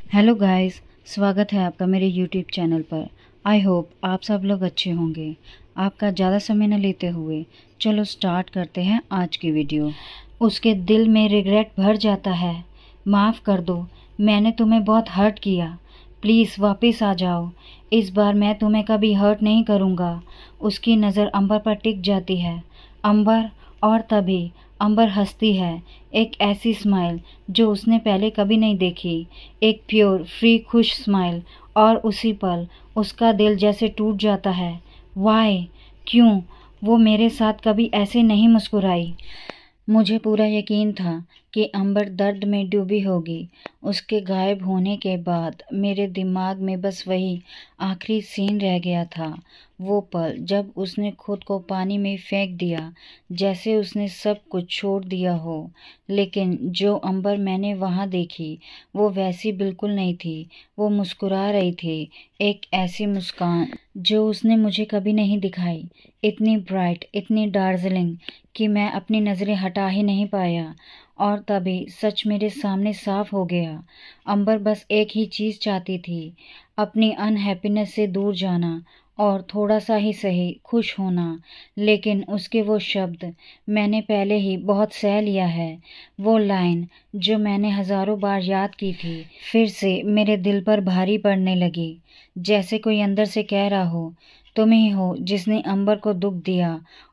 Hello guys, स्वागत है आपका मेरे यूट्यूब चैनल पर। आई होप आप सब लोग अच्छे होंगे। आपका ज़्यादा समय न लेते हुए चलो स्टार्ट करते हैं आज की वीडियो। उसके दिल में रिग्रेट भर जाता है। माफ़ कर दो, मैंने तुम्हें बहुत हर्ट किया। प्लीज़ वापस आ जाओ। इस बार मैं तुम्हें कभी हर्ट नहीं करूँगा। उसकी नज़र अंबर पर टिक जाती है। अंबर, और तभी अंबर हंसती है, एक ऐसी स्माइल जो उसने पहले कभी नहीं देखी, एक प्योर फ्री खुश स्माइल। और उसी पल उसका दिल जैसे टूट जाता है। वाई, क्यों वो मेरे साथ कभी ऐसे नहीं मुस्कुराई। मुझे पूरा यकीन था कि अंबर दर्द में डूबी होगी। उसके गायब होने के बाद मेरे दिमाग में बस वही आखिरी सीन रह गया था, वो पल जब उसने खुद को पानी में फेंक दिया, जैसे उसने सब कुछ छोड़ दिया हो। लेकिन जो अंबर मैंने वहाँ देखी वो वैसी बिल्कुल नहीं थी। वो मुस्कुरा रही थी, एक ऐसी मुस्कान जो उसने मुझे कभी नहीं दिखाई, इतनी ब्राइट, इतनी डार्जिलिंग कि मैं अपनी नज़रें हटा ही नहीं पाया। और तभी सच मेरे सामने साफ हो गया। अंबर बस एक ही चीज़ चाहती थी, अपनी अनहैप्पीनेस से दूर जाना और थोड़ा सा ही सही खुश होना। लेकिन उसके वो शब्द मैंने पहले ही बहुत सह लिया है। वो लाइन जो मैंने हज़ारों बार याद की थी फिर से मेरे दिल पर भारी पड़ने लगी, जैसे कोई अंदर से कह रहा हो, तुम ही हो जिसने अंबर को दुख दिया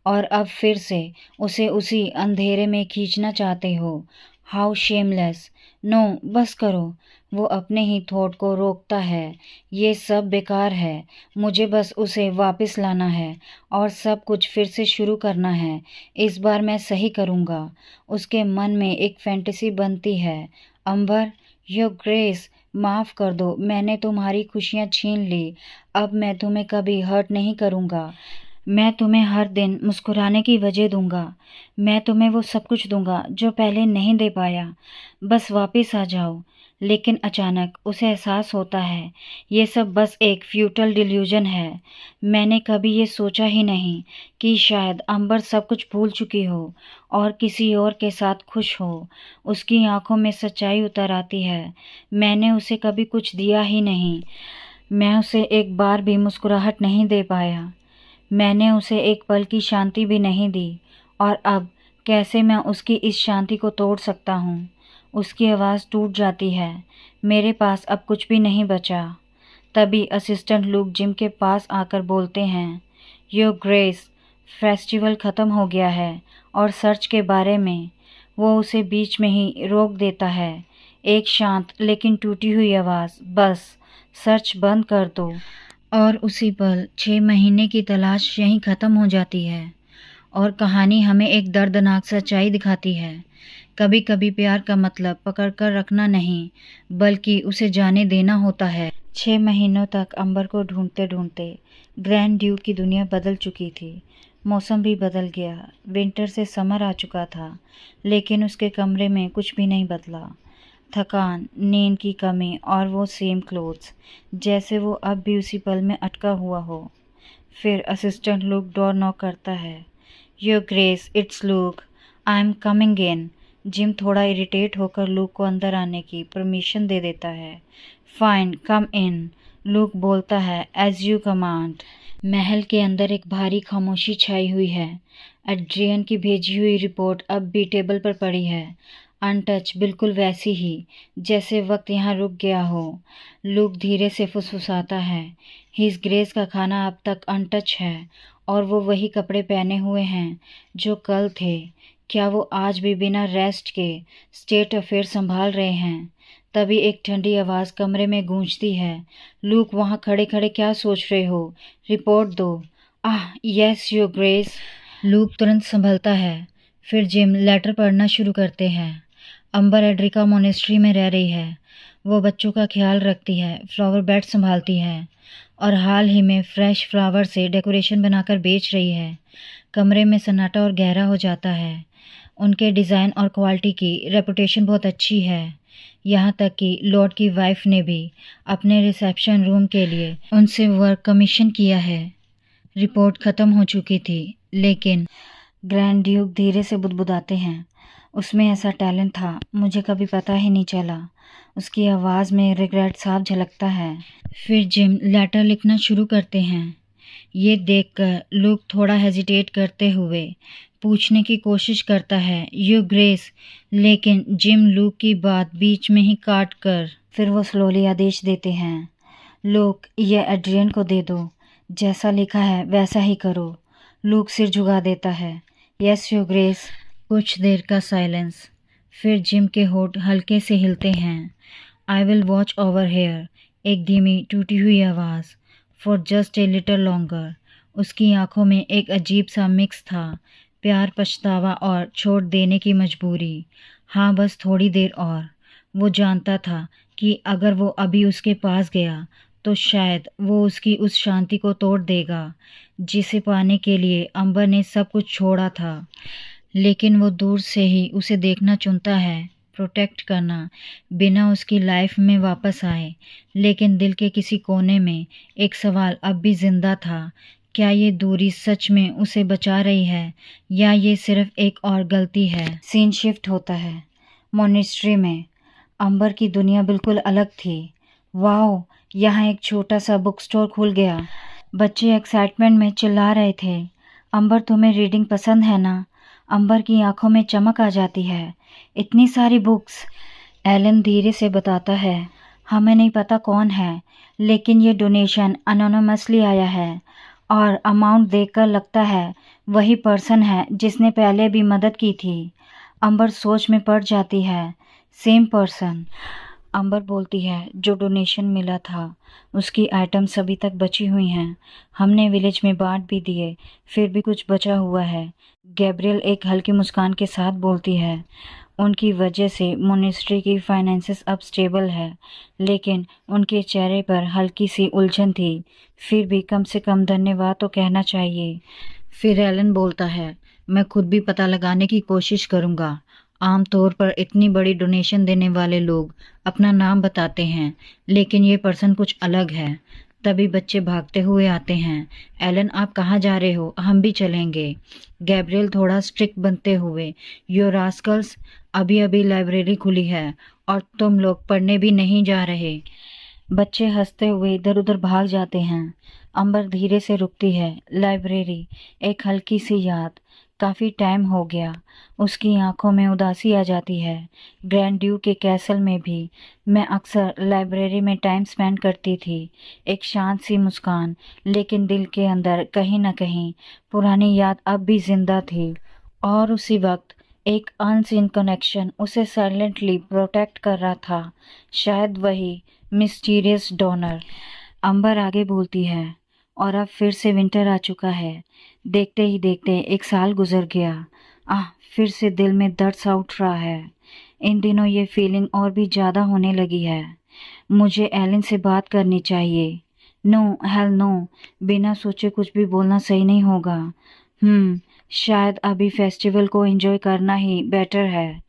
और अब फिर से उसे उसी अंधेरे में खींचना चाहते हो। How shameless. नो, बस करो। वो अपने ही थॉट को रोकता है। ये सब बेकार है। मुझे बस उसे वापस लाना है और सब कुछ फिर से शुरू करना है। इस बार मैं सही करूँगा। उसके मन में एक फैंटेसी बनती है। अंबर, योर ग्रेस, माफ़ कर दो, मैंने तुम्हारी खुशियाँ छीन ली। अब मैं तुम्हें कभी हर्ट नहीं करूँगा। मैं तुम्हें हर दिन मुस्कुराने की वजह दूंगा। मैं तुम्हें वो सब कुछ दूंगा जो पहले नहीं दे पाया। बस वापस आ जाओ। लेकिन अचानक उसे एहसास होता है ये सब बस एक फ्यूटल डिल्यूजन है। मैंने कभी ये सोचा ही नहीं कि शायद अंबर सब कुछ भूल चुकी हो और किसी और के साथ खुश हो। उसकी आंखों में सच्चाई उतर आती है। मैंने उसे कभी कुछ दिया ही नहीं। मैं उसे एक बार भी मुस्कुराहट नहीं दे पाया। मैंने उसे एक पल की शांति भी नहीं दी। और अब कैसे मैं उसकी इस शांति को तोड़ सकता हूँ। उसकी आवाज़ टूट जाती है। मेरे पास अब कुछ भी नहीं बचा। तभी असिस्टेंट लूक जिम के पास आकर बोलते हैं, योर ग्रेस, फेस्टिवल ख़त्म हो गया है और सर्च के बारे में। वो उसे बीच में ही रोक देता है। एक शांत लेकिन टूटी हुई आवाज़, बस सर्च बंद कर दो। और उसी पल 6 महीने की तलाश यहीं ख़त्म हो जाती है। और कहानी हमें एक दर्दनाक सच्चाई दिखाती है। कभी कभी प्यार का मतलब पकड़ कर रखना नहीं, बल्कि उसे जाने देना होता है। 6 महीनों तक अंबर को ढूंढते ढूंढते ग्रैंड ड्यूक की दुनिया बदल चुकी थी। मौसम भी बदल गया। विंटर से समर आ चुका था, लेकिन उसके कमरे में कुछ भी नहीं बदला। थकान, नींद की कमी और वो सेम क्लोथ्स, जैसे वो अब भी उसी पल में अटका हुआ हो। फिर असिस्टेंट लूक डोर नॉक करता है। Your grace, it's look, I am coming in. Gym थोड़ा इरिटेट होकर लूक को अंदर आने की परमिशन दे देता है। फाइन, कम इन, लूक बोलता है, एज यू कमांड। महल के अंदर एक भारी खामोशी छाई हुई है। एड्रियन की भेजी हुई रिपोर्ट अब भी टेबल पर पड़ी है, अनटच, बिल्कुल वैसी ही जैसे वक्त यहाँ रुक गया हो। लूक धीरे से फुसफुसाता है, हिज ग्रेस का खाना अब तक अनटच है और वो वही कपड़े पहने हुए हैं जो कल थे। क्या वो आज भी बिना रेस्ट के स्टेट अफेयर संभाल रहे हैं। तभी एक ठंडी आवाज़ कमरे में गूंजती है, लूक वहाँ खड़े खड़े क्या सोच रहे हो, रिपोर्ट दो। आह यस योर ग्रेस। लूक तुरंत संभलता है। फिर जिम लेटर पढ़ना शुरू करते हैं। अंबर एड्रिका मोनेस्ट्री में रह रही है। वो बच्चों का ख्याल रखती है, फ्लावर बेड संभालती है और हाल ही में फ्रेश फ्लावर से डेकोरेशन बनाकर बेच रही है। कमरे में सन्नाटा और गहरा हो जाता है। उनके डिज़ाइन और क्वालिटी की रेपुटेशन बहुत अच्छी है। यहाँ तक कि लॉर्ड की वाइफ ने भी अपने रिसेप्शन रूम के लिए उनसे वर्क कमीशन किया है। रिपोर्ट ख़त्म हो चुकी थी, लेकिन ग्रैंड ड्यूक धीरे से बुदबुदाते हैं, उसमें ऐसा टैलेंट था, मुझे कभी पता ही नहीं चला। उसकी आवाज़ में रिग्रेट साफ झलकता है। फिर जिम लेटर लिखना शुरू करते हैं। ये देखकर लूक थोड़ा हेजिटेट करते हुए पूछने की कोशिश करता है, यू ग्रेस, लेकिन जिम लूक की बात बीच में ही काट कर फिर वो स्लोली आदेश देते हैं, लूक ये एड्रियन को दे दो, जैसा लिखा है वैसा ही करो। लूक सिर झुका देता है, यस यू ग्रेस। कुछ देर का साइलेंस, फिर जिम के होठ हल्के से हिलते हैं। I will watch over here, एक धीमी टूटी हुई आवाज़, for just a little longer. उसकी आंखों में एक अजीब सा मिक्स था, प्यार, पछतावा और छोड़ देने की मजबूरी। हाँ, बस थोड़ी देर और। वो जानता था कि अगर वो अभी उसके पास गया तो शायद वो उसकी उस शांति को तोड़ देगा जिसे पाने के लिए अंबर ने सब कुछ छोड़ा था। लेकिन वो दूर से ही उसे देखना चुनता है, प्रोटेक्ट करना, बिना उसकी लाइफ में वापस आए। लेकिन दिल के किसी कोने में एक सवाल अब भी जिंदा था, क्या ये दूरी सच में उसे बचा रही है या ये सिर्फ एक और गलती है। सीन शिफ्ट होता है मोनेस्ट्री में। अंबर की दुनिया बिल्कुल अलग थी। वाओ, यहाँ एक छोटा सा बुक स्टोर खुल गया। बच्चे एक्साइटमेंट में चिल्ला रहे थे, अंबर तुम्हें रीडिंग पसंद है ना? अंबर की आंखों में चमक आ जाती है, इतनी सारी बुक्स। एलन धीरे से बताता है, हमें नहीं पता कौन है, लेकिन ये डोनेशन अनोनिमसली आया है और अमाउंट देखकर लगता है वही पर्सन है जिसने पहले भी मदद की थी। अंबर सोच में पड़ जाती है, सेम पर्सन। अंबर बोलती है, जो डोनेशन मिला था उसकी आइटम्स अभी तक बची हुई हैं, हमने विलेज में बांट भी दिए, फिर भी कुछ बचा हुआ है। गैब्रियल एक हल्की मुस्कान के साथ बोलती है, उनकी वजह से मोनेस्ट्री की फाइनेंसेस अब स्टेबल है। लेकिन उनके चेहरे पर हल्की सी उलझन थी, फिर भी कम से कम धन्यवाद तो कहना चाहिए। फिर एलन बोलता है, मैं खुद भी पता लगाने की कोशिश करूँगा। आमतौर पर इतनी बड़ी डोनेशन देने वाले लोग अपना नाम बताते हैं, लेकिन ये पर्सन कुछ अलग है। तभी बच्चे भागते हुए आते हैं, एलन आप कहाँ जा रहे हो, हम भी चलेंगे। गैब्रियल थोड़ा स्ट्रिक्ट बनते हुए, यो रास्कल्स, अभी अभी लाइब्रेरी खुली है और तुम लोग पढ़ने भी नहीं जा रहे। बच्चे हंसते हुए इधर उधर भाग जाते हैं। अंबर धीरे से रुकती है। लाइब्रेरी, एक हल्की सी याद, काफ़ी टाइम हो गया। उसकी आंखों में उदासी आ जाती है। ग्रैंड ड्यू के कैसल में भी मैं अक्सर लाइब्रेरी में टाइम स्पेंड करती थी। एक शांत सी मुस्कान, लेकिन दिल के अंदर कहीं ना कहीं पुरानी याद अब भी जिंदा थी। और उसी वक्त एक अनसीन कनेक्शन उसे साइलेंटली प्रोटेक्ट कर रहा था, शायद वही मिस्टीरियस डोनर। अंबर आगे बोलती है, और अब फिर से विंटर आ चुका है। देखते ही देखते 1 साल गुजर गया। फिर से दिल में दर्द सा उठ रहा है। इन दिनों ये फीलिंग और भी ज़्यादा होने लगी है। मुझे एलन से बात करनी चाहिए। नो, हेल नो, बिना सोचे कुछ भी बोलना सही नहीं होगा। शायद अभी फेस्टिवल को एंजॉय करना ही बेटर है।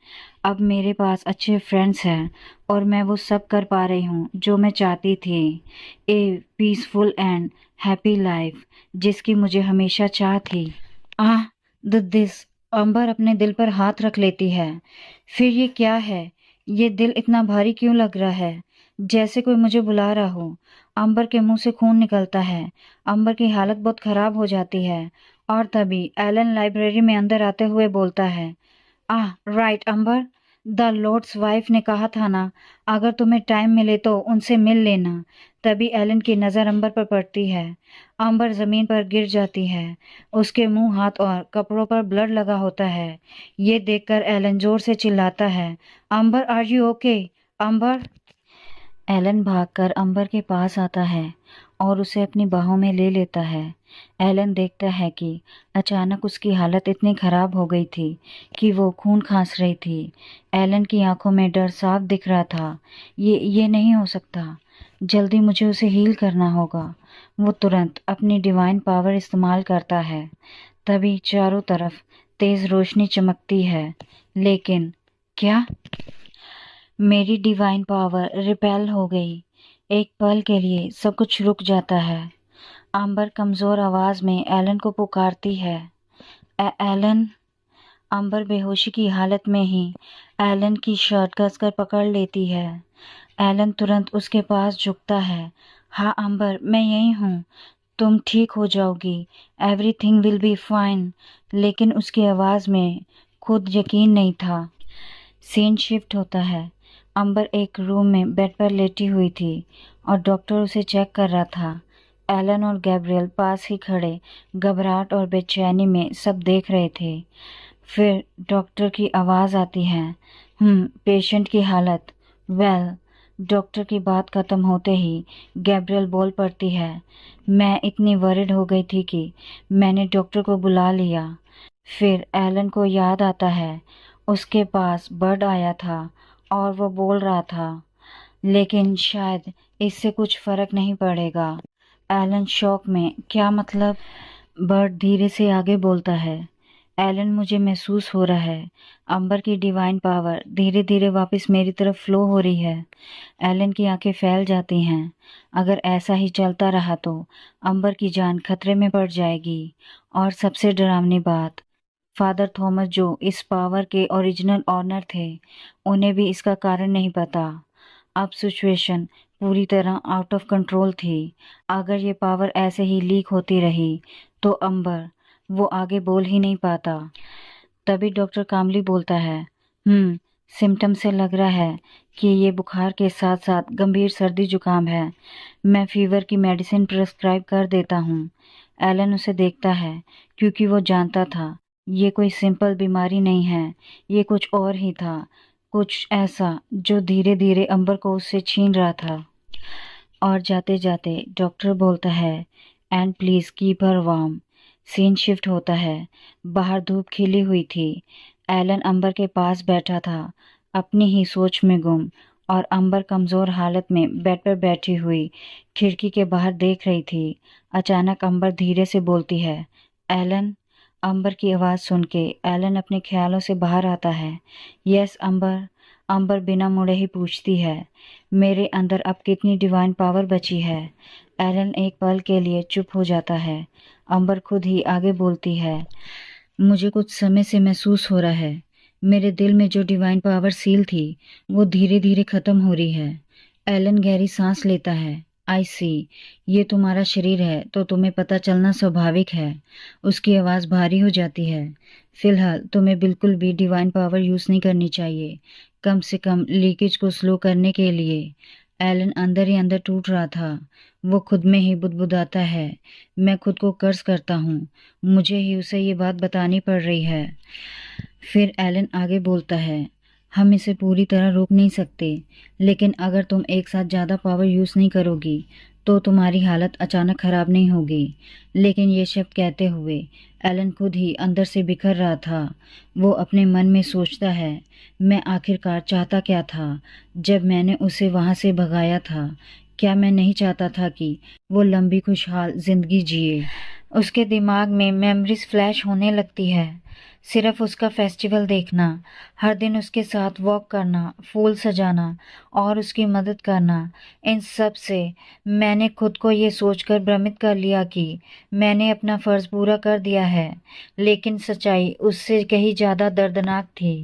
अब मेरे पास अच्छे फ्रेंड्स हैं और मैं वो सब कर पा रही हूँ जो मैं चाहती थी। ए पीसफुल एंड हैप्पी लाइफ, जिसकी मुझे हमेशा चाह थी। दिस। अंबर अपने दिल पर हाथ रख लेती है। फिर ये क्या है? ये दिल इतना भारी क्यों लग रहा है, जैसे कोई मुझे बुला रहा हो। अंबर के मुंह से खून निकलता है। अंबर की हालत बहुत खराब हो जाती है। और तभी एलन लाइब्रेरी में अंदर आते हुए बोलता है, right Amber, the lord's wife ने कहा था ना, अगर तुम्हें टाइम मिले तो उनसे मिल लेना। तभी एलन की नज़र अंबर पर पड़ती है। अंबर ज़मीन पर गिर जाती है। उसके मुंह, हाथ और कपड़ों पर ब्लड लगा होता है। ये देखकर एलन जोर से चिल्लाता है, Amber are you okay? Amber. Alan भागकर अंबर के पास आता है और उसे अपनी बाहों में ले लेता है। एलन देखता है कि अचानक उसकी हालत इतनी खराब हो गई थी कि वो खून खांस रही थी। एलन की आंखों में डर साफ दिख रहा था। ये नहीं हो सकता, जल्दी मुझे उसे हील करना होगा। वो तुरंत अपनी डिवाइन पावर इस्तेमाल करता है। तभी चारों तरफ तेज रोशनी चमकती है। लेकिन क्या? मेरी डिवाइन पावर रिपेल हो गई। एक पल के लिए सब कुछ रुक जाता है। अंबर कमज़ोर आवाज़ में एलन को पुकारती है, एलन। अंबर बेहोशी की हालत में ही एलन की शर्ट कसकर पकड़ लेती है। एलन तुरंत उसके पास झुकता है। हाँ अंबर, मैं यही हूँ, तुम ठीक हो जाओगी, एवरीथिंग विल बी फाइन। लेकिन उसकी आवाज़ में खुद यकीन नहीं था। सीन शिफ्ट होता है। अंबर एक रूम में बेड पर लेटी हुई थी और डॉक्टर उसे चेक कर रहा था। एलन और गैब्रियल पास ही खड़े घबराहट और बेचैनी में सब देख रहे थे। फिर डॉक्टर की आवाज़ आती है, पेशेंट की हालत वेल। डॉक्टर की बात खत्म होते ही गैब्रियल बोल पड़ती है, मैं इतनी वरिड हो गई थी कि मैंने डॉक्टर को बुला लिया। फिर एलन को याद आता है उसके पास बर्ड आया था और वो बोल रहा था, लेकिन शायद इससे कुछ फर्क नहीं पड़ेगा। एलन शॉक में, क्या मतलब? बर्ड धीरे से आगे बोलता है, एलन मुझे महसूस हो रहा है अंबर की डिवाइन पावर धीरे धीरे वापस मेरी तरफ फ्लो हो रही है। एलन की आंखें फैल जाती हैं। अगर ऐसा ही चलता रहा तो अंबर की जान खतरे में पड़ जाएगी। और सबसे डरावनी बात, फादर थॉमस जो इस पावर के ओरिजिनल ऑनर थे, उन्हें भी इसका कारण नहीं पता। अब सिचुएशन पूरी तरह आउट ऑफ कंट्रोल थी। अगर ये पावर ऐसे ही लीक होती रही तो अंबर, वो आगे बोल ही नहीं पाता। तभी डॉक्टर कामली बोलता है, सिम्टम से लग रहा है कि ये बुखार के साथ साथ गंभीर सर्दी जुकाम है। मैं फीवर की मेडिसिन प्रिस्क्राइब कर देता हूँ। एलन उसे देखता है क्योंकि वो जानता था ये कोई सिंपल बीमारी नहीं है, ये कुछ और ही था, कुछ ऐसा जो धीरे धीरे अंबर को उससे छीन रहा था। और जाते जाते डॉक्टर बोलता है, and please keep her warm. Scene shift होता है। बाहर धूप खिली हुई थी। एलन अंबर के पास बैठा था, अपनी ही सोच में गुम, और अंबर कमजोर हालत में बेड पर बैठी हुई खिड़की के बाहर देख रही थी। अचानक अंबर धीरे से बोलती है, एलन। अंबर की आवाज़ सुन के एलन अपने ख्यालों से बाहर आता है। यस अंबर। अंबर बिना मुड़े ही पूछती है, मेरे अंदर अब कितनी डिवाइन पावर बची है? एलन एक पल के लिए चुप हो जाता है। अंबर खुद ही आगे बोलती है, मुझे कुछ समय से महसूस हो रहा है मेरे दिल में जो डिवाइन पावर सील थी वो धीरे धीरे खत्म हो रही है। एलन गहरी सांस लेता है। आई सी, ये तुम्हारा शरीर है तो तुम्हें पता चलना स्वाभाविक है। उसकी आवाज़ भारी हो जाती है। फिलहाल तुम्हें बिल्कुल भी डिवाइन पावर यूज़ नहीं करनी चाहिए, कम से कम लीकेज को स्लो करने के लिए। एलन अंदर ही अंदर टूट रहा था। वो खुद में ही बुदबुदाता है, मैं खुद को कर्ज करता हूँ, मुझे ही उसे ये बात बतानी पड़ रही है। फिर एलन आगे बोलता है, हम इसे पूरी तरह रोक नहीं सकते, लेकिन अगर तुम एक साथ ज़्यादा पावर यूज़ नहीं करोगी तो तुम्हारी हालत अचानक ख़राब नहीं होगी। लेकिन ये शब्द कहते हुए एलन खुद ही अंदर से बिखर रहा था। वो अपने मन में सोचता है, मैं आखिरकार चाहता क्या था जब मैंने उसे वहाँ से भगाया था? क्या मैं नहीं चाहता था कि वो लंबी खुशहाल जिंदगी जिए? उसके दिमाग में मेमोरीज फ्लैश होने लगती है। सिर्फ उसका फेस्टिवल देखना, हर दिन उसके साथ वॉक करना, फूल सजाना और उसकी मदद करना, इन सब से मैंने खुद को ये सोचकर भ्रमित कर लिया कि मैंने अपना फ़र्ज़ पूरा कर दिया है। लेकिन सच्चाई उससे कहीं ज़्यादा दर्दनाक थी।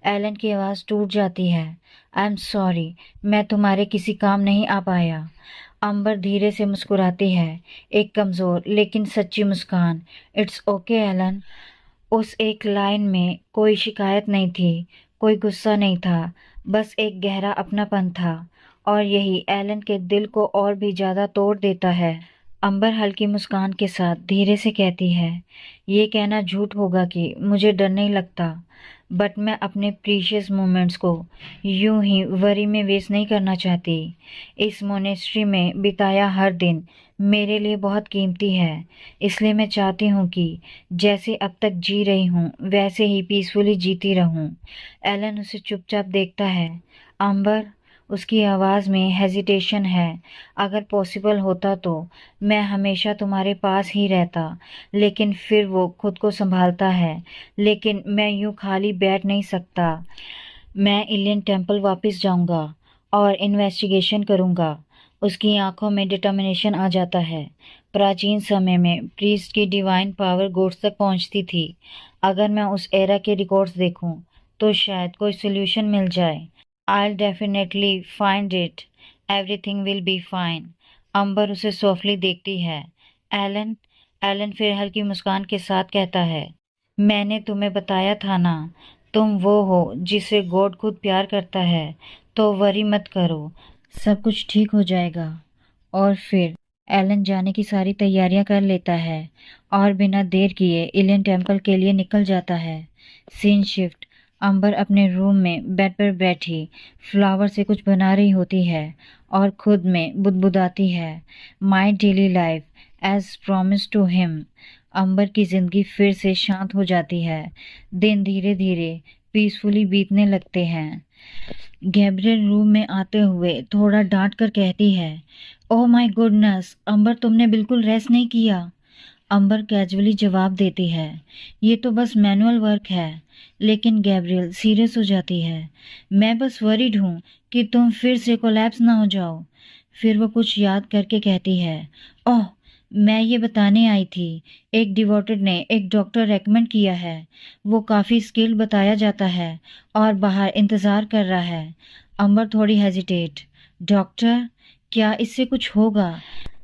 एलन की आवाज़ टूट जाती है, आई एम सॉरी, मैं तुम्हारे किसी काम नहीं आ पाया। अंबर धीरे से मुस्कुराती है, एक कमज़ोर लेकिन सच्ची मुस्कान। It's okay Elon. उस एक लाइन में कोई शिकायत नहीं थी, कोई गुस्सा नहीं था, बस एक गहरा अपनापन था, और यही एलन के दिल को और भी ज़्यादा तोड़ देता है। अंबर हल्की मुस्कान के साथ धीरे से कहती है, ये कहना झूठ होगा कि मुझे डर नहीं लगता, बट मैं अपने प्रीशियस मोमेंट्स को यूं ही वरी में वेस्ट नहीं करना चाहती। इस मोनेस्ट्री में बिताया हर दिन मेरे लिए बहुत कीमती है, इसलिए मैं चाहती हूँ कि जैसे अब तक जी रही हूँ वैसे ही पीसफुली जीती रहूँ। एलन उसे चुपचाप देखता है। अंबर, उसकी आवाज़ में हेजिटेशन है, अगर पॉसिबल होता तो मैं हमेशा तुम्हारे पास ही रहता। लेकिन फिर वो खुद को संभालता है, लेकिन मैं यूं खाली बैठ नहीं सकता। मैं इलियन टेम्पल वापस जाऊंगा और इन्वेस्टिगेशन करूंगा। उसकी आंखों में डिटर्मिनेशन आ जाता है। प्राचीन समय में प्रीस्ट की डिवाइन पावर गोड्स तक पहुंचती थी। अगर मैं उस एरा के रिकॉर्ड्स देखूं तो शायद कोई सोल्यूशन मिल जाए। I'll definitely find it. Everything will be fine. अंबर उसे सॉफ्टली देखती है। एलन एलन फिर हल्की मुस्कान के साथ कहता है, मैंने तुम्हें बताया था ना, तुम वो हो जिसे गॉड खुद प्यार करता है, तो वरी मत करो, सब कुछ ठीक हो जाएगा। और फिर एलन जाने की सारी तैयारियां कर लेता है और बिना देर किए इलियन टेम्पल के लिए निकल जाता है। Scene shift. अंबर अपने रूम में बेड पर बैठी फ्लावर से कुछ बना रही होती है और खुद में बुदबुदाती है, my daily life as promise to him. Amber की जिंदगी फिर से शांत हो जाती है। दिन धीरे धीरे पीसफुली बीतने लगते हैं। गैब्रियल रूम में आते हुए थोड़ा डांट कर कहती है, ओह माय गुडनेस अंबर, तुमने बिल्कुल रेस्ट नहीं किया। अंबर कैजुअली जवाब देती है, ये तो बस मैनुअल वर्क है। लेकिन गैब्रियल सीरियस हो जाती है, मैं बस वरीड हूँ कि तुम फिर से कोलैप्स ना हो जाओ। फिर वो कुछ याद करके कहती है, ओह मैं ये बताने आई थी, एक डिवोटेड ने एक डॉक्टर रेकमेंड किया है, वो काफ़ी स्किल्ड बताया जाता है और बाहर इंतज़ार कर रहा है। अंबर थोड़ी हेजिटेट, डॉक्टर, क्या इससे कुछ होगा?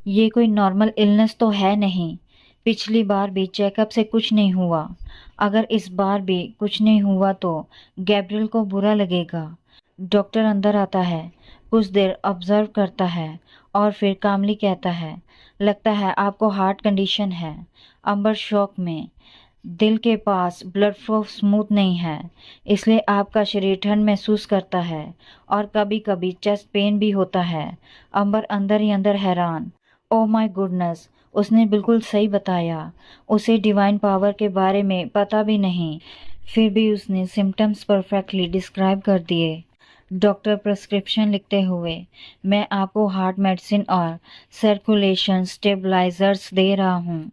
ये कोई नॉर्मल इलनेस तो है नहीं, पिछली बार भी चेकअप से कुछ नहीं हुआ। अगर इस बार भी कुछ नहीं हुआ तो गैब्रियल को बुरा लगेगा। डॉक्टर अंदर आता है, कुछ देर ऑब्जर्व करता है और फिर कामली कहता है, लगता है आपको हार्ट कंडीशन है। अंबर शॉक में, दिल के पास ब्लड फ्लो स्मूथ नहीं है, इसलिए आपका शरीर ठंड महसूस करता है और कभी कभी चेस्ट पेन भी होता है। अंबर अंदर ही अंदर हैरान, ओह माय गुडनेस, उसने बिल्कुल सही बताया, उसे डिवाइन पावर के बारे में पता भी नहीं, फिर भी उसने सिम्टम्स परफेक्टली डिस्क्राइब कर दिए। डॉक्टर प्रिस्क्रिप्शन लिखते हुए, मैं आपको हार्ट मेडिसिन और सर्कुलेशन स्टेबलाइजर्स दे रहा हूँ।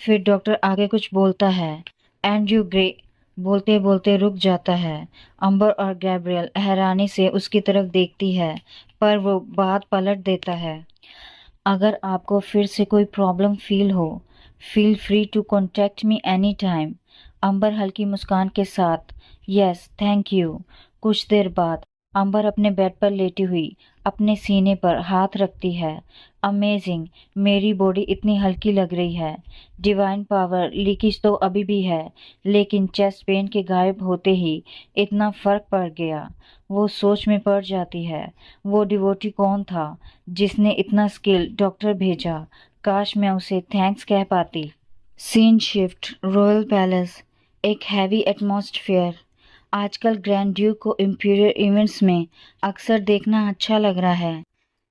फिर डॉक्टर आगे कुछ बोलता है, एंड यू ग्रे बोलते बोलते रुक जाता है। अंबर और गैब्रियल हैरानी से उसकी तरफ देखती है, पर वो बात पलट देता है, अगर आपको फिर से कोई प्रॉब्लम फील हो, feel free to contact me any time. Amber हल्की मुस्कान के साथ, यस थैंक यू। कुछ देर बाद अंबर अपने बेड पर लेटी हुई अपने सीने पर हाथ रखती है। अमेजिंग, मेरी बॉडी इतनी हल्की लग रही है। डिवाइन पावर लीकेज तो अभी भी है, लेकिन चेस्ट पेन के गायब होते ही इतना फर्क पड़ गया। वो सोच में पड़ जाती है, वो डिवोटी कौन था जिसने इतना स्किल डॉक्टर भेजा, काश मैं उसे थैंक्स कह पाती। सीन शिफ्ट, रॉयल पैलेस, एक हैवी एटमॉस्फेयर। आजकल ग्रैंड ड्यूक को इंपीरियल इवेंट्स में अक्सर देखना अच्छा लग रहा है।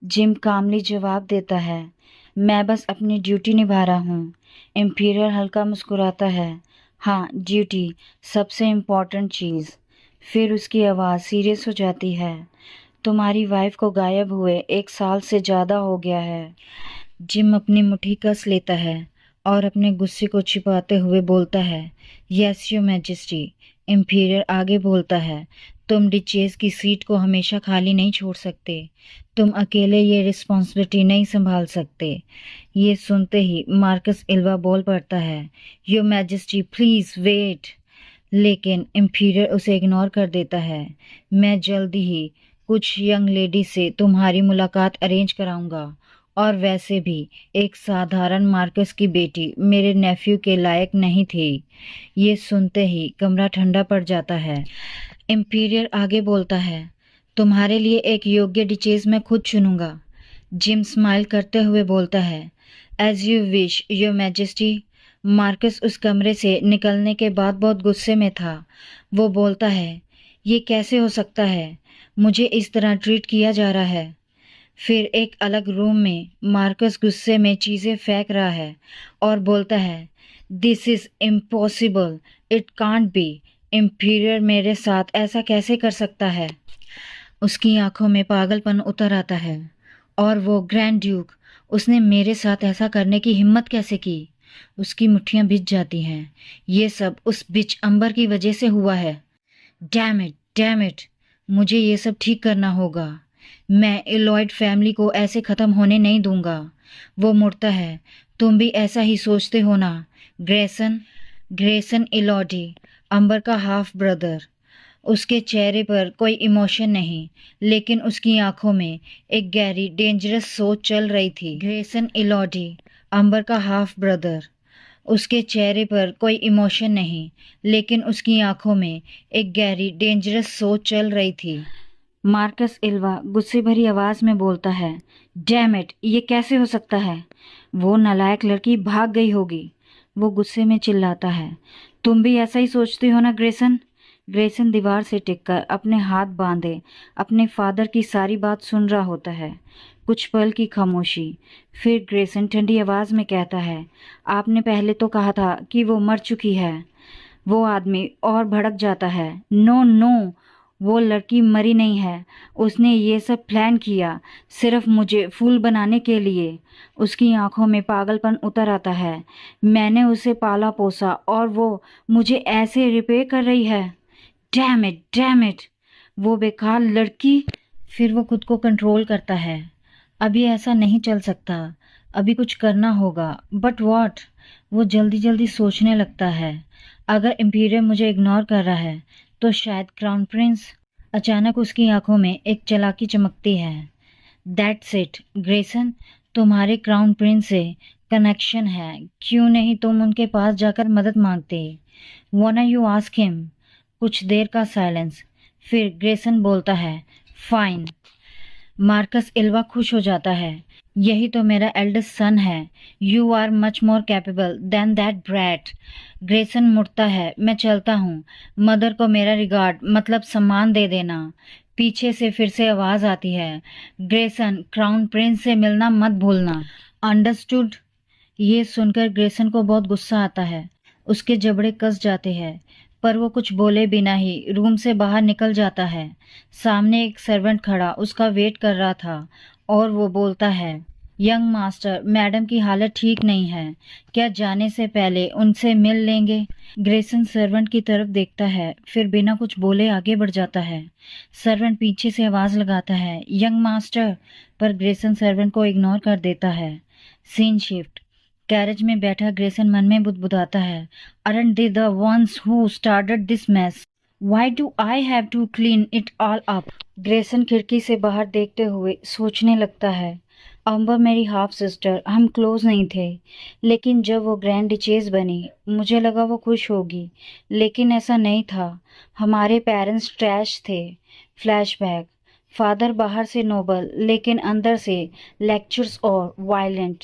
जिम कामली जवाब देता है, मैं बस अपनी ड्यूटी निभा रहा हूँ। इंपीरियल हल्का मुस्कुराता है, हाँ ड्यूटी सबसे इम्पोर्टेंट चीज़। फिर उसकी आवाज़ सीरियस हो जाती है, तुम्हारी वाइफ को गायब हुए 1 साल से ज़्यादा हो गया है। जिम अपनी मुट्ठी कस लेता है और अपने गुस्से को छिपाते हुए बोलता है, यस योर मैजेस्टी। इंपीरियर आगे बोलता है, तुम डिचेस की सीट को हमेशा खाली नहीं छोड़ सकते, तुम अकेले ये रिस्पॉन्सिबिलिटी नहीं संभाल सकते। ये सुनते ही मार्कस इल्वा बोल पड़ता है, योर मैजेस्टी प्लीज वेट। लेकिन इंपीरियर उसे इग्नोर कर देता है, मैं जल्दी ही कुछ यंग लेडी से तुम्हारी मुलाकात अरेंज कराऊंगा, और वैसे भी एक साधारण मार्कस की बेटी मेरे नेफ्यू के लायक नहीं थी। ये सुनते ही कमरा ठंडा पड़ जाता है। इंपीरियर आगे बोलता है, तुम्हारे लिए एक योग्य डिचेस मैं खुद चुनूंगा। जिम स्माइल करते हुए बोलता है, as you wish your majesty. Marcus उस कमरे से निकलने के बाद बहुत गुस्से में था। वो बोलता है, ये कैसे हो सकता है, मुझे इस तरह ट्रीट किया जा रहा है। फिर एक अलग रूम में मार्कस गुस्से में चीज़ें फेंक रहा है और बोलता है, this is impossible, it can't be. Imperial मेरे साथ ऐसा कैसे कर सकता है? उसकी आंखों में पागलपन उतर आता है, और वो ग्रैंड ड्यूक, उसने मेरे साथ ऐसा करने की हिम्मत कैसे की? उसकी मुट्ठियां भिज जाती हैं। ये सब उस बिच अंबर की वजह से हुआ है। डैम इट, मुझे ये सब ठीक करना होगा। मैं इलॉयड फैमिली को ऐसे ख़त्म होने नहीं दूंगा। वो मुड़ता है, तुम भी ऐसा ही सोचते हो ना ग्रेसन? ग्रेसन इलॉडी, अंबर का हाफ ब्रदर। उसके चेहरे पर कोई इमोशन नहीं, लेकिन उसकी आंखों में एक गहरी डेंजरस सोच चल रही थी। ग्रेसन इलॉडी, अंबर का हाफ ब्रदर। उसके चेहरे पर कोई इमोशन नहीं, लेकिन उसकी आंखों में एक गहरी डेंजरस सोच चल रही थी। मार्कस इल्वा गुस्से भरी आवाज में बोलता है, डैम इट, ये कैसे हो सकता है? वो नालायक लड़की भाग गई होगी। वो गुस्से में चिल्लाता है, तुम भी ऐसा ही सोचती हो ना ग्रेसन? ग्रेसन दीवार से टिककर अपने हाथ बांधे अपने फादर की सारी बात सुन रहा होता है। कुछ पल की खामोशी, फिर ग्रेसन ठंडी आवाज में कहता है, आपने पहले तो कहा था कि वो मर चुकी है। वो आदमी और भड़क जाता है, नो नो, वो लड़की मरी नहीं है। उसने ये सब प्लान किया सिर्फ मुझे फूल बनाने के लिए। उसकी आंखों में पागलपन उतर आता है। मैंने उसे पाला पोसा और वो मुझे ऐसे रिपे कर रही है। डैम इट, डैम इट, वो बेकार लड़की। फिर वो खुद को कंट्रोल करता है। अभी ऐसा नहीं चल सकता, अभी कुछ करना होगा। But what? वो जल्दी जल्दी सोचने लगता है, अगर इम्पीरियल मुझे इग्नोर कर रहा है तो शायद क्राउन प्रिंस। अचानक उसकी आंखों में एक चालाकी चमकती है। दैट्स इट ग्रेसन, तुम्हारे क्राउन प्रिंस से कनेक्शन है, क्यों नहीं तुम उनके पास जाकर मदद मांगते? Wanna you ask him. कुछ देर का साइलेंस, फिर ग्रेसन बोलता है, फाइन। मार्कस इल्वा खुश हो जाता है, यही तो मेरा एल्डेस्ट सन है। You are much more capable than that brat. Grayson मुड़ता है, मैं चलता हूँ। मदर को मेरा रिगार्ड, मतलब सम्मान दे देना। पीछे से फिर से आवाज आती है, ग्रेसन, क्राउन प्रिंस से मिलना मत भूलना, अंडरस्टूड? ये सुनकर ग्रेसन को बहुत गुस्सा आता है। उसके जबड़े कस जाते हैं, पर वो कुछ बोले बिना ही रूम से बाहर निकल जाता है। सामने एक सर्वेंट खड़ा उसका वेट कर रहा था और वो बोलता है, यंग मास्टर, मैडम की हालत ठीक नहीं है, क्या जाने से पहले उनसे मिल लेंगे? ग्रेसन सर्वेंट की तरफ देखता है, फिर बिना कुछ बोले आगे बढ़ जाता है। सर्वेंट पीछे से आवाज लगाता है, यंग मास्टर, पर ग्रेसन सर्वेंट को इग्नोर कर देता है। Scene shift. कैरेज में बैठा ग्रेसन मन में बुदबुदाता है, aren't they the ones who started this mess? Why do I have to clean it all up? Grayson खिड़की से बाहर देखते हुए सोचने लगता है, अम्बर मेरी हाफ सिस्टर, हम क्लोज नहीं थे, लेकिन जब वो ग्रैंड डिचेस बनी मुझे लगा वो खुश होगी, लेकिन ऐसा नहीं था। हमारे पेरेंट्स ट्रैश थे। फ्लैशबैक, फादर बाहर से नोबल लेकिन अंदर से लेक्चर्स और वायलेंट।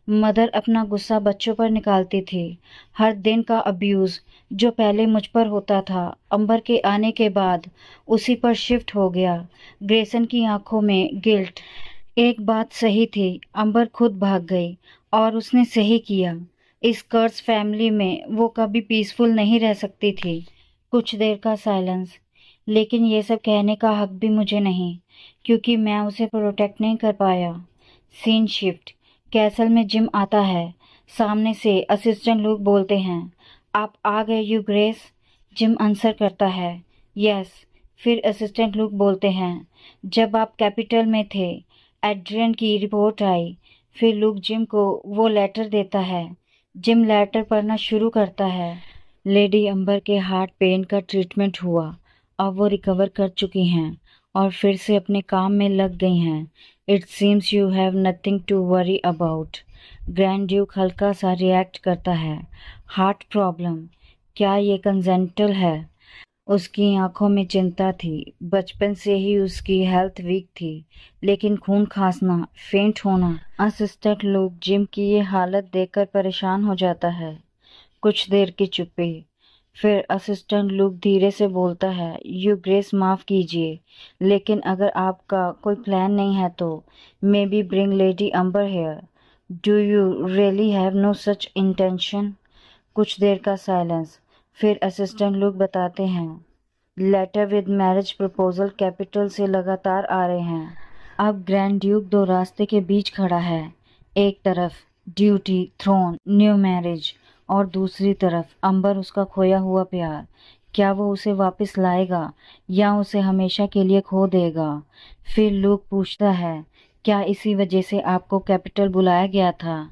मदर अपना गुस्सा बच्चों पर निकालती थी। हर दिन का अब्यूज़ जो पहले मुझ पर होता था, अंबर के आने के बाद उसी पर शिफ्ट हो गया। ग्रेसन की आंखों में गिल्ट। एक बात सही थी, अंबर खुद भाग गई और उसने सही किया। इस कर्स फैमिली में वो कभी पीसफुल नहीं रह सकती थी। कुछ देर का साइलेंस, लेकिन ये सब कहने का हक भी मुझे नहीं, क्योंकि मैं उसे प्रोटेक्ट नहीं कर पाया। Scene shift. कैसल में जिम आता है। सामने से असिस्टेंट लोग बोलते हैं, आप आ गए यू ग्रेस? जिम आंसर करता है, यस। फिर असिस्टेंट लोग बोलते हैं, जब आप कैपिटल में थे एड्रियन की रिपोर्ट आई। फिर लुक जिम को वो लेटर देता है। जिम लेटर पढ़ना शुरू करता है। लेडी अंबर के हार्ट पेन का ट्रीटमेंट हुआ, अब वो रिकवर कर चुकी हैं और फिर से अपने काम में लग गई हैं। It seems you have nothing to worry about. Grand duke हल्का सा रिएक्ट करता है। हार्ट प्रॉब्लम, क्या ये कंजेंटल है? उसकी आंखों में चिंता थी। बचपन से ही उसकी हेल्थ वीक थी, लेकिन खून खांसना, फेंट होना। असिस्टेंट लोग जिम की ये हालत देखकर परेशान हो जाता है। कुछ देर की चुप्पी, फिर असिस्टेंट लुक धीरे से बोलता है, यू ग्रेस, माफ़ कीजिए, लेकिन अगर आपका कोई प्लान नहीं है तो maybe bring lady Amber here. Do you really have no such intention? कुछ देर का साइलेंस, फिर असिस्टेंट लुक बताते हैं, letter with marriage proposal capital से लगातार आ रहे हैं। अब ग्रैंड ड्यूक दो रास्ते के बीच खड़ा है। एक तरफ ड्यूटी, थ्रोन, न्यू मैरिज, और दूसरी तरफ अंबर, उसका खोया हुआ प्यार। क्या वो उसे वापस लाएगा या उसे हमेशा के लिए खो देगा? फिर लूक पूछता है, क्या इसी वजह से आपको कैपिटल बुलाया गया था?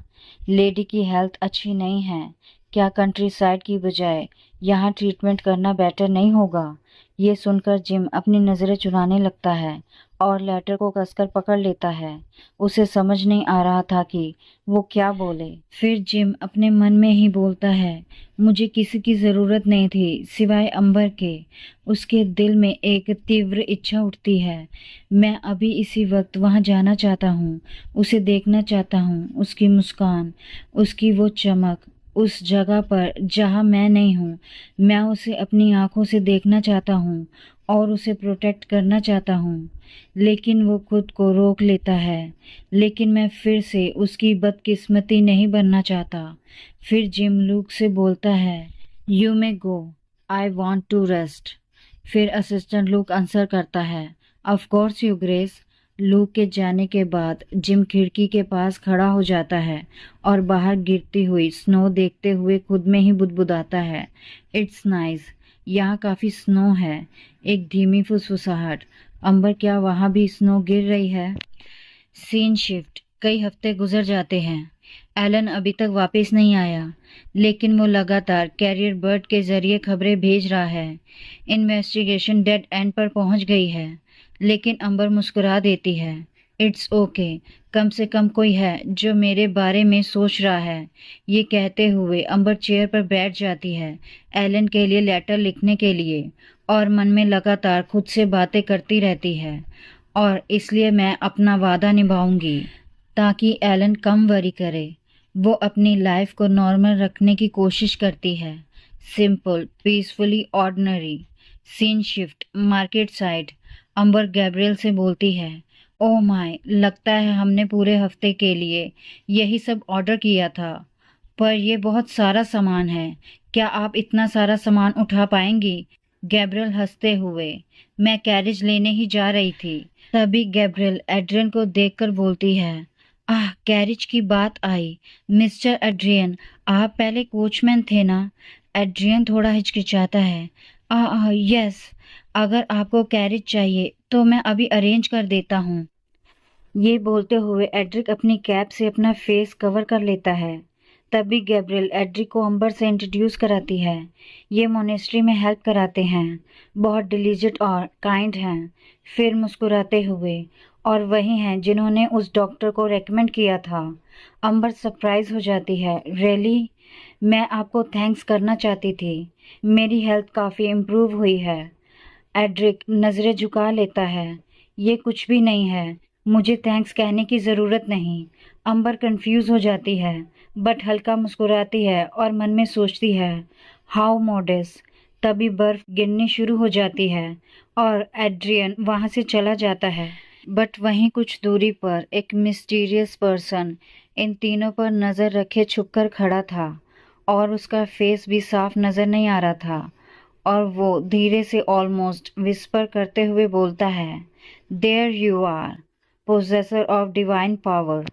लेडी की हेल्थ अच्छी नहीं है, क्या कंट्री साइड की बजाय यहाँ ट्रीटमेंट करना बेटर नहीं होगा? ये सुनकर जिम अपनी नज़रें चुराने लगता है और लेटर को कसकर पकड़ लेता है। उसे समझ नहीं आ रहा था कि वो क्या बोले। फिर जिम अपने मन में ही बोलता है, मुझे किसी की ज़रूरत नहीं थी सिवाय अंबर के। उसके दिल में एक तीव्र इच्छा उठती है। मैं अभी इसी वक्त वहाँ जाना चाहता हूँ, उसे देखना चाहता हूँ, उसकी मुस्कान, उसकी वो चमक, उस जगह पर जहाँ मैं नहीं हूँ। मैं उसे अपनी आंखों से देखना चाहता हूँ और उसे प्रोटेक्ट करना चाहता हूँ। लेकिन वो खुद को रोक लेता है। लेकिन मैं फिर से उसकी बदकिस्मती नहीं बनना चाहता। फिर जिम लूक से बोलता है, you may go, I want to rest. फिर असिस्टेंट लूक आंसर करता है, of course you grace. Luke के जाने के बाद जिम खिड़की के पास खड़ा हो जाता है और बाहर गिरती हुई स्नो देखते हुए खुद में ही बुदबुदाता है, इट्स नाइस, यहाँ काफ़ी स्नो है। एक धीमी फुसफुसाहट, अंबर क्या वहाँ भी स्नो गिर रही है? सीन शिफ्ट, कई हफ्ते गुजर जाते हैं। एलन अभी तक वापस नहीं आया, लेकिन वो लगातार कैरियर बर्ड के जरिए खबरें भेज रहा है। इन्वेस्टिगेशन डेड एंड पर पहुंच गई है, लेकिन अंबर मुस्कुरा देती है, इट्स ओके, कम से कम कोई है जो मेरे बारे में सोच रहा है। ये कहते हुए अंबर चेयर पर बैठ जाती है एलन के लिए लेटर लिखने के लिए, और मन में लगातार खुद से बातें करती रहती है। और इसलिए मैं अपना वादा निभाऊंगी ताकि एलन कम वरी करे। वो अपनी लाइफ को नॉर्मल रखने की कोशिश करती है। Simple, peacefully ordinary. Scene shift, market side. Amber Gabriel से बोलती है, ओह माय, लगता है हमने पूरे हफ्ते के लिए यही सब ऑर्डर किया था, पर ये बहुत सारा सामान है। क्या आप इतना सारा सामान उठा पाएंगी? गैब्रियल हंसते हुए, मैं कैरेज लेने ही जा रही थी। तभी गैब्रियल एड्रियन को देखकर बोलती है, आह, कैरेज की बात आई। मिस्टर एड्रियन, आप पहले कोचमैन थे ना? एड्रियन थोड़ा हिचकिचाता है, यस, अगर आपको कैरेज चाहिए तो मैं अभी अरेंज कर देता हूँ। ये बोलते हुए एड्रिक अपनी कैप से अपना फेस कवर कर लेता है। तभी गैब्रियल एड्रिक को अंबर से इंट्रोड्यूस कराती है। ये मोनेस्ट्री में हेल्प कराते हैं, बहुत डिलीजेंट और काइंड हैं। फिर मुस्कुराते हुए, और वही हैं जिन्होंने उस डॉक्टर को रेकमेंड किया था। अंबर सरप्राइज हो जाती है, रियली? मैं आपको थैंक्स करना चाहती थी, मेरी हेल्थ काफ़ी इम्प्रूव हुई है। एड्रिक नज़रें झुका लेता है, ये कुछ भी नहीं है, मुझे थैंक्स कहने की ज़रूरत नहीं। अंबर कंफ्यूज हो जाती है, बट हल्का मुस्कुराती है और मन में सोचती है, हाउ मॉडेस्ट। तभी बर्फ गिरनी शुरू हो जाती है और एड्रियन वहाँ से चला जाता है। बट वहीं कुछ दूरी पर एक मिस्टीरियस पर्सन इन तीनों पर नज़र रखे छुपकर खड़ा था, और उसका फेस भी साफ नज़र नहीं आ रहा था। और वो धीरे से ऑलमोस्ट विस्पर करते हुए बोलता है, there you are, possessor of divine power.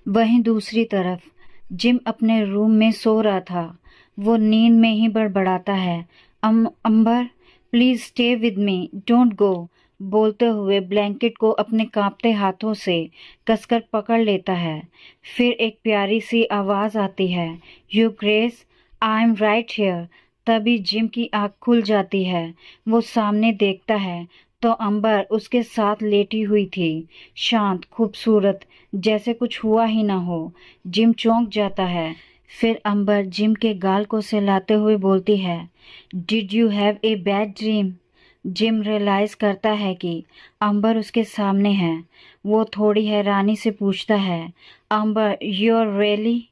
वहीं दूसरी तरफ जिम अपने रूम में सो रहा था। वो नींद में ही बड़बड़ाता है, Amber, please stay with me, don't go. बोलते हुए ब्लैंकेट को अपने कांपते हाथों से कसकर पकड़ लेता है। फिर एक प्यारी सी आवाज आती है, you grace, I am right here. तभी जिम की आंख खुल जाती है। वो सामने देखता है तो अंबर उसके साथ लेटी हुई थी, शांत, खूबसूरत, जैसे कुछ हुआ ही ना हो। जिम चौंक जाता है। फिर अंबर जिम के गाल को सहलाते हुए बोलती है, did you have a bad dream? Jim realize करता है कि अंबर उसके सामने है। वो थोड़ी हैरानी से पूछता है, अंबर, यू आर रियली?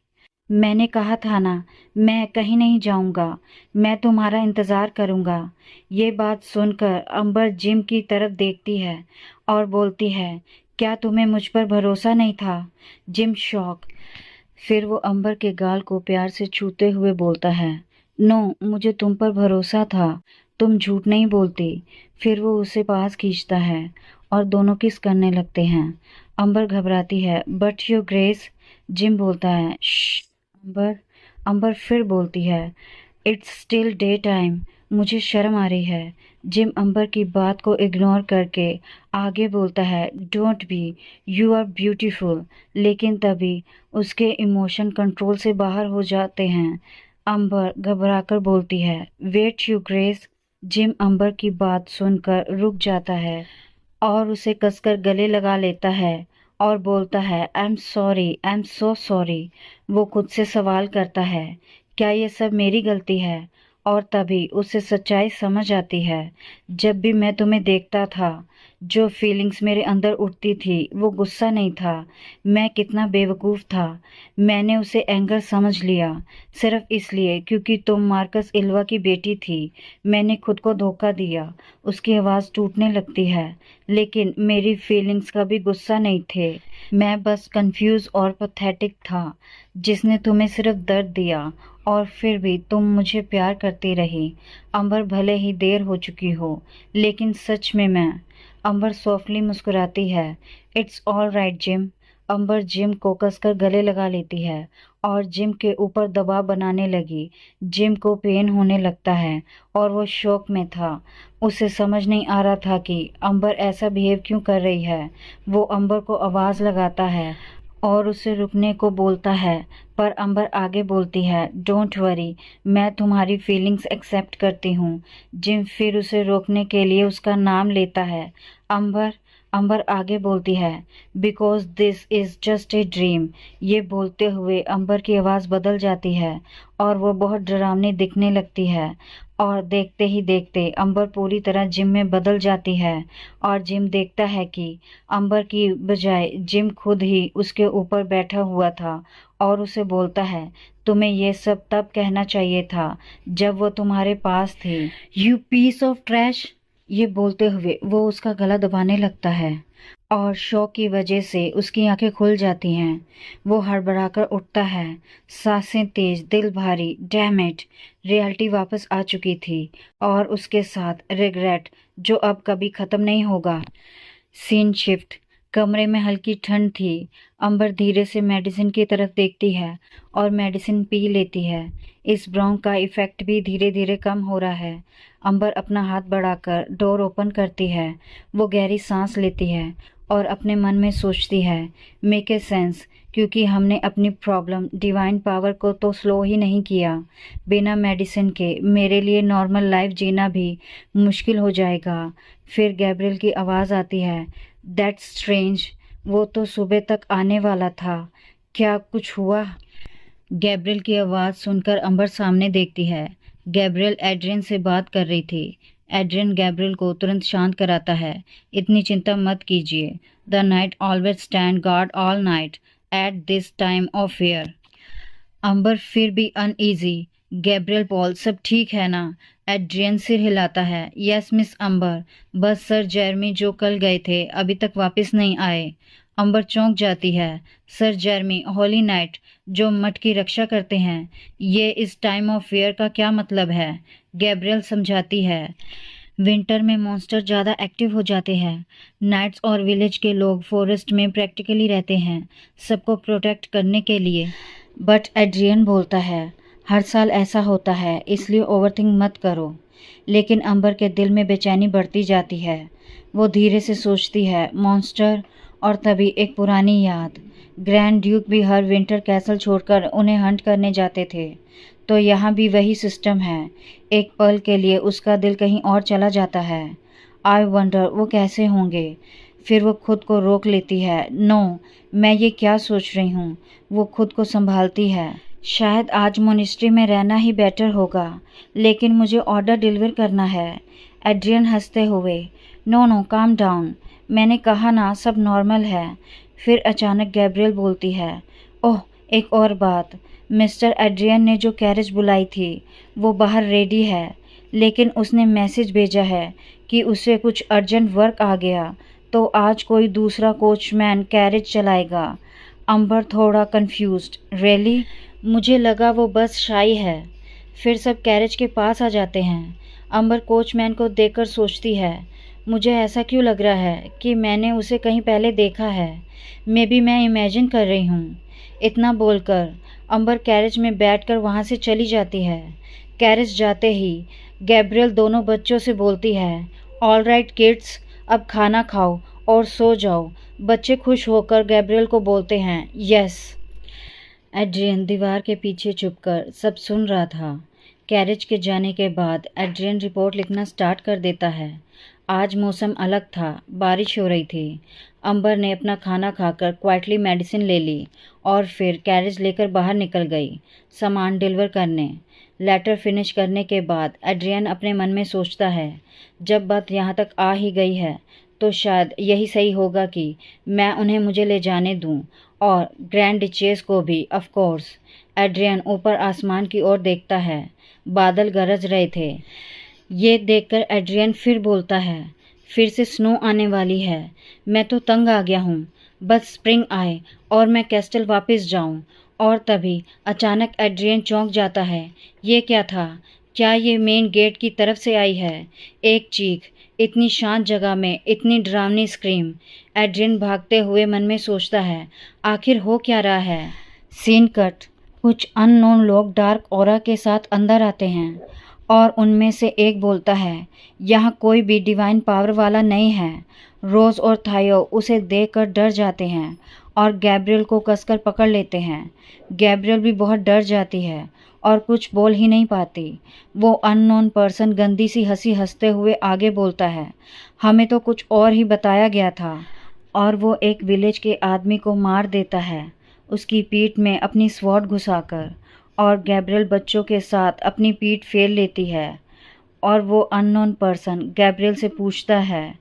मैंने कहा था ना, मैं कहीं नहीं जाऊंगा, मैं तुम्हारा इंतज़ार करूंगा। ये बात सुनकर अंबर जिम की तरफ देखती है और बोलती है, क्या तुम्हें मुझ पर भरोसा नहीं था? Gym shock. फिर वो अंबर के गाल को प्यार से छूते हुए बोलता है, नो, मुझे तुम पर भरोसा था, तुम झूठ नहीं बोलती। फिर वो उसे पास खींचता है और दोनों किस करने लगते हैं। अंबर घबराती है, बट योर ग्रेस। जिम बोलता है, श्श। अंबर अंबर फिर बोलती है, इट्स स्टिल डे टाइम, मुझे शर्म आ रही है। जिम अंबर की बात को इग्नोर करके आगे बोलता है, don't be, you are beautiful. लेकिन तभी उसके इमोशन कंट्रोल से बाहर हो जाते हैं। अंबर घबराकर बोलती है। Wait you grace. Jim Amber की बात सुनकर रुक जाता है और उसे कसकर गले लगा लेता है और बोलता है, I am sorry, I am so sorry. वो खुद से सवाल करता है, क्या ये सब मेरी गलती है? और तभी उसे सच्चाई समझ आती है। जब भी मैं तुम्हें देखता था, जो फीलिंग्स मेरे अंदर उठती थी वो गुस्सा नहीं था। मैं कितना बेवकूफ़ था। मैंने उसे एंगर समझ लिया सिर्फ इसलिए क्योंकि तुम मार्कस इल्वा की बेटी थी। मैंने खुद को धोखा दिया। उसकी आवाज़ टूटने लगती है। लेकिन मेरी फीलिंग्स कभी गुस्सा नहीं थे। मैं बस कंफ्यूज और पैथेटिक था जिसने तुम्हें सिर्फ दर्द दिया और फिर भी तुम मुझे प्यार करती रही। अंबर भले ही देर हो चुकी हो, लेकिन सच में मैं। अंबर सॉफ्टली मुस्कुराती है। It's all right Jim. Amber Jim को कसकर गले लगा लेती है और जिम के ऊपर दबाव बनाने लगी। जिम को पेन होने लगता है और वो शॉक में था। उसे समझ नहीं आ रहा था कि अंबर ऐसा बिहेव क्यों कर रही है। वो अंबर को आवाज़ लगाता है और उसे रुकने को बोलता है, पर अंबर आगे बोलती है, डोंट वरी, मैं तुम्हारी फीलिंग्स एक्सेप्ट करती हूँ। जिम फिर उसे रोकने के लिए उसका नाम लेता है। अंबर अंबर आगे बोलती है, because this is just a dream. ये बोलते हुए अंबर की आवाज़ बदल जाती है और वो बहुत डरावनी दिखने लगती है और देखते ही देखते अंबर पूरी तरह जिम में बदल जाती है और जिम देखता है कि अंबर की बजाय जिम खुद ही उसके ऊपर बैठा हुआ था और उसे बोलता है, तुम्हें ये सब तब कहना चाहिए था जब वो तुम्हारे पास थी। You piece of trash. ये बोलते हुए वो उसका गला दबाने लगता है और शौक की वजह से उसकी आंखें खुल जाती हैं। वो हड़बड़ाकर उठता है, सांसें तेज, दिल भारी। डैम इट, रियलिटी वापस आ चुकी थी और उसके साथ रिग्रेट जो अब कभी ख़त्म नहीं होगा। Scene shift. कमरे में हल्की ठंड थी। अंबर धीरे से मेडिसिन की तरफ देखती है और मेडिसिन पी लेती है। इस ब्रोंक का इफ़ेक्ट भी धीरे धीरे कम हो रहा है। अंबर अपना हाथ बढ़ाकर डोर ओपन करती है। वो गहरी सांस लेती है और अपने मन में सोचती है, मेक ए सेंस, क्योंकि हमने अपनी प्रॉब्लम डिवाइन पावर को तो स्लो ही नहीं किया। बिना मेडिसिन के मेरे लिए नॉर्मल लाइफ जीना भी मुश्किल हो जाएगा। फिर गैब्रियल की आवाज़ आती है, दैट्स स्ट्रेंज, वो तो सुबह तक आने वाला था, क्या कुछ हुआ? गैब्रियल की आवाज़ सुनकर अंबर सामने देखती है। गैब्रियल एड्रियन से बात कर रही थी। एड्रियन गैब्रियल को तुरंत शांत कराता है, इतनी चिंता मत कीजिए। The knight always stand guard all night at this time of year. Amber फिर भी अनईजी। गैब्रियल पॉल, सब ठीक है ना? एड्रियन सिर हिलाता है, यस मिस अंबर, बस सर जेरमी जो कल गए थे अभी तक वापस नहीं आए। अंबर चौंक जाती है। सर जेरमी होली नाइट जो मठ की रक्षा करते हैं, ये इस टाइम ऑफ ईयर का क्या मतलब है? गैब्रियल समझाती है, विंटर में मॉन्स्टर ज़्यादा एक्टिव हो जाते हैं। नाइट्स और विलेज के लोग फॉरेस्ट में प्रैक्टिकली रहते हैं सबको प्रोटेक्ट करने के लिए। बट एड्रियन बोलता है, हर साल ऐसा होता है, इसलिए ओवरथिंक मत करो। लेकिन अंबर के दिल में बेचैनी बढ़ती जाती है। वो धीरे से सोचती है, मॉन्स्टर, और तभी एक पुरानी याद। ग्रैंड ड्यूक भी हर विंटर कैसल छोड़कर उन्हें हंट करने जाते थे, तो यहाँ भी वही सिस्टम है। एक पल के लिए उसका दिल कहीं और चला जाता है। आई वंडर वो कैसे होंगे। फिर वो खुद को रोक लेती है, नो, मैं ये क्या सोच रही हूँ। वो खुद को संभालती है, शायद आज मोनिस्ट्री में रहना ही बेटर होगा, लेकिन मुझे ऑर्डर डिलीवर करना है। एड्रियन हंसते हुए, नो नो काम डाउन, मैंने कहा ना सब नॉर्मल है। फिर अचानक गैब्रियल बोलती है, ओह एक और बात, मिस्टर एड्रियन ने जो कैरेज बुलाई थी वो बाहर रेडी है, लेकिन उसने मैसेज भेजा है कि उसे कुछ अर्जेंट वर्क आ गया तो आज कोई दूसरा कोचमैन कैरेज चलाएगा। अंबर थोड़ा कंफ्यूज्ड, रियली? मुझे लगा वो बस शाई है। फिर सब कैरेज के पास आ जाते हैं। अंबर कोचमैन को देखकर सोचती है, मुझे ऐसा क्यों लग रहा है कि मैंने उसे कहीं पहले देखा है। मे बी मैं इमेजिन कर रही हूँ। इतना बोलकर अंबर कैरेज में बैठकर वहाँ से चली जाती है। कैरेज जाते ही गैब्रियल दोनों बच्चों से बोलती है, ऑल राइट किड्स, अब खाना खाओ और सो जाओ। बच्चे खुश होकर गैब्रियल को बोलते हैं, यस। एड्रियन दीवार के पीछे छुपकर सब सुन रहा था। कैरेज के जाने के बाद एड्रियन रिपोर्ट लिखना स्टार्ट कर देता है। आज मौसम अलग था, बारिश हो रही थी। अंबर ने अपना खाना खाकर क्वाइटली मेडिसिन ले ली और फिर कैरेज लेकर बाहर निकल गई सामान डिलीवर करने। लेटर फिनिश करने के बाद एड्रियन अपने मन में सोचता है, जब बात यहाँ तक आ ही गई है तो शायद यही सही होगा कि मैं उन्हें मुझे ले जाने दूँ, और ग्रैंड डिचेस को भी ऑफ कोर्स। एड्रियन ऊपर आसमान की ओर देखता है। बादल गरज रहे थे। ये देखकर एड्रियन फिर बोलता है, फिर से स्नो आने वाली है। मैं तो तंग आ गया हूँ। बस स्प्रिंग आए और मैं कैस्टल वापस जाऊँ। और तभी अचानक एड्रियन चौंक जाता है। ये क्या था? क्या ये मेन गेट की तरफ से आई है? एक चीख, इतनी शांत जगह में इतनी डरावनी स्क्रीम। एड्रियन भागते हुए मन में सोचता है, आखिर हो क्या रहा है। Scene cut. कुछ अननोन लोग डार्क ऑरा के साथ अंदर आते हैं और उनमें से एक बोलता है, यहाँ कोई भी डिवाइन पावर वाला नहीं है। रोज और थायो उसे देखकर डर जाते हैं और गैब्रियल को कसकर पकड़ लेते हैं। गैब्रियल भी बहुत डर जाती है और कुछ बोल ही नहीं पाती। वो अननोन पर्सन गंदी सी हंसी हंसते हुए आगे बोलता है, हमें तो कुछ और ही बताया गया था। और वो एक विलेज के आदमी को मार देता है, उसकी पीठ में अपनी स्वॉर्ड घुसाकर। और गैब्रियल बच्चों के साथ अपनी पीठ फेर लेती है। और वो अननोन पर्सन गैब्रियल से पूछता है,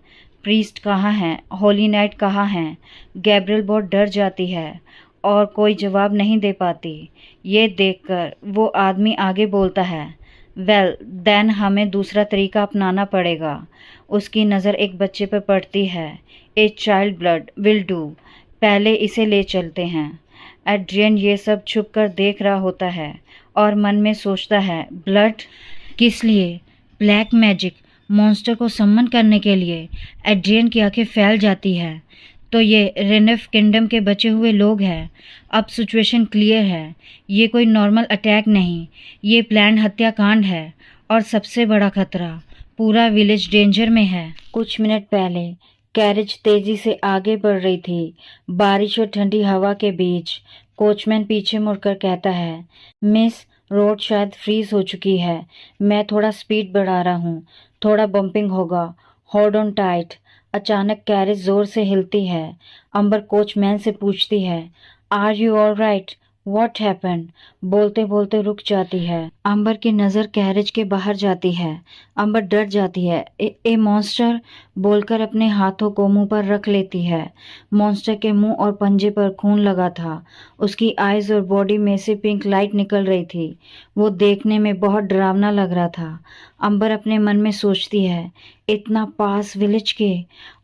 प्रीस्ट कहाँ हैं? होली नाइट कहाँ हैं? गैब्रियल बहुत डर जाती है और कोई जवाब नहीं दे पाती। ये देखकर वो आदमी आगे बोलता है, वेल देन हमें दूसरा तरीका अपनाना पड़ेगा। उसकी नज़र एक बच्चे पर पड़ती है। A child blood will do. पहले इसे ले चलते हैं। एड्रियन ये सब छुप कर देख रहा होता है और मन में सोचता है, ब्लड किस लिए? ब्लैक मैजिक मॉन्स्टर को सम्मन करने के लिए। एड्रियन की आंखें फैल जाती है। तो ये रेनेफ किंगडम के बचे हुए लोग हैं। अब सिचुएशन क्लियर है। ये कोई नॉर्मल अटैक नहीं, ये प्लान हत्याकांड है। और सबसे बड़ा खतरा, पूरा विलेज डेंजर में है। कुछ मिनट पहले कैरेज तेजी से आगे बढ़ रही थी, बारिश और ठंडी हवा के बीच। कोचमैन पीछे मुड़कर कहता है, मिस, रोड शायद फ्रीज हो चुकी है। मैं थोड़ा स्पीड बढ़ा रहा हूँ, थोड़ा बम्पिंग होगा। Hold on tight. अचानक कैरेज जोर से हिलती है। अंबर कोचमैन से पूछती है, are you all right? What happened? बोलते बोलते रुक जाती है। अंबर की नज़र कैरेज के बाहर जाती है। अंबर डर जाती है। ए मॉन्स्टर बोलकर अपने हाथों को मुंह पर रख लेती है। मॉन्स्टर के मुंह और पंजे पर खून लगा था। उसकी आइज और बॉडी में से पिंक लाइट निकल रही थी। वो देखने में बहुत डरावना लग रहा था। अंबर अपने मन में सोचती है, इतना पास विलेज के।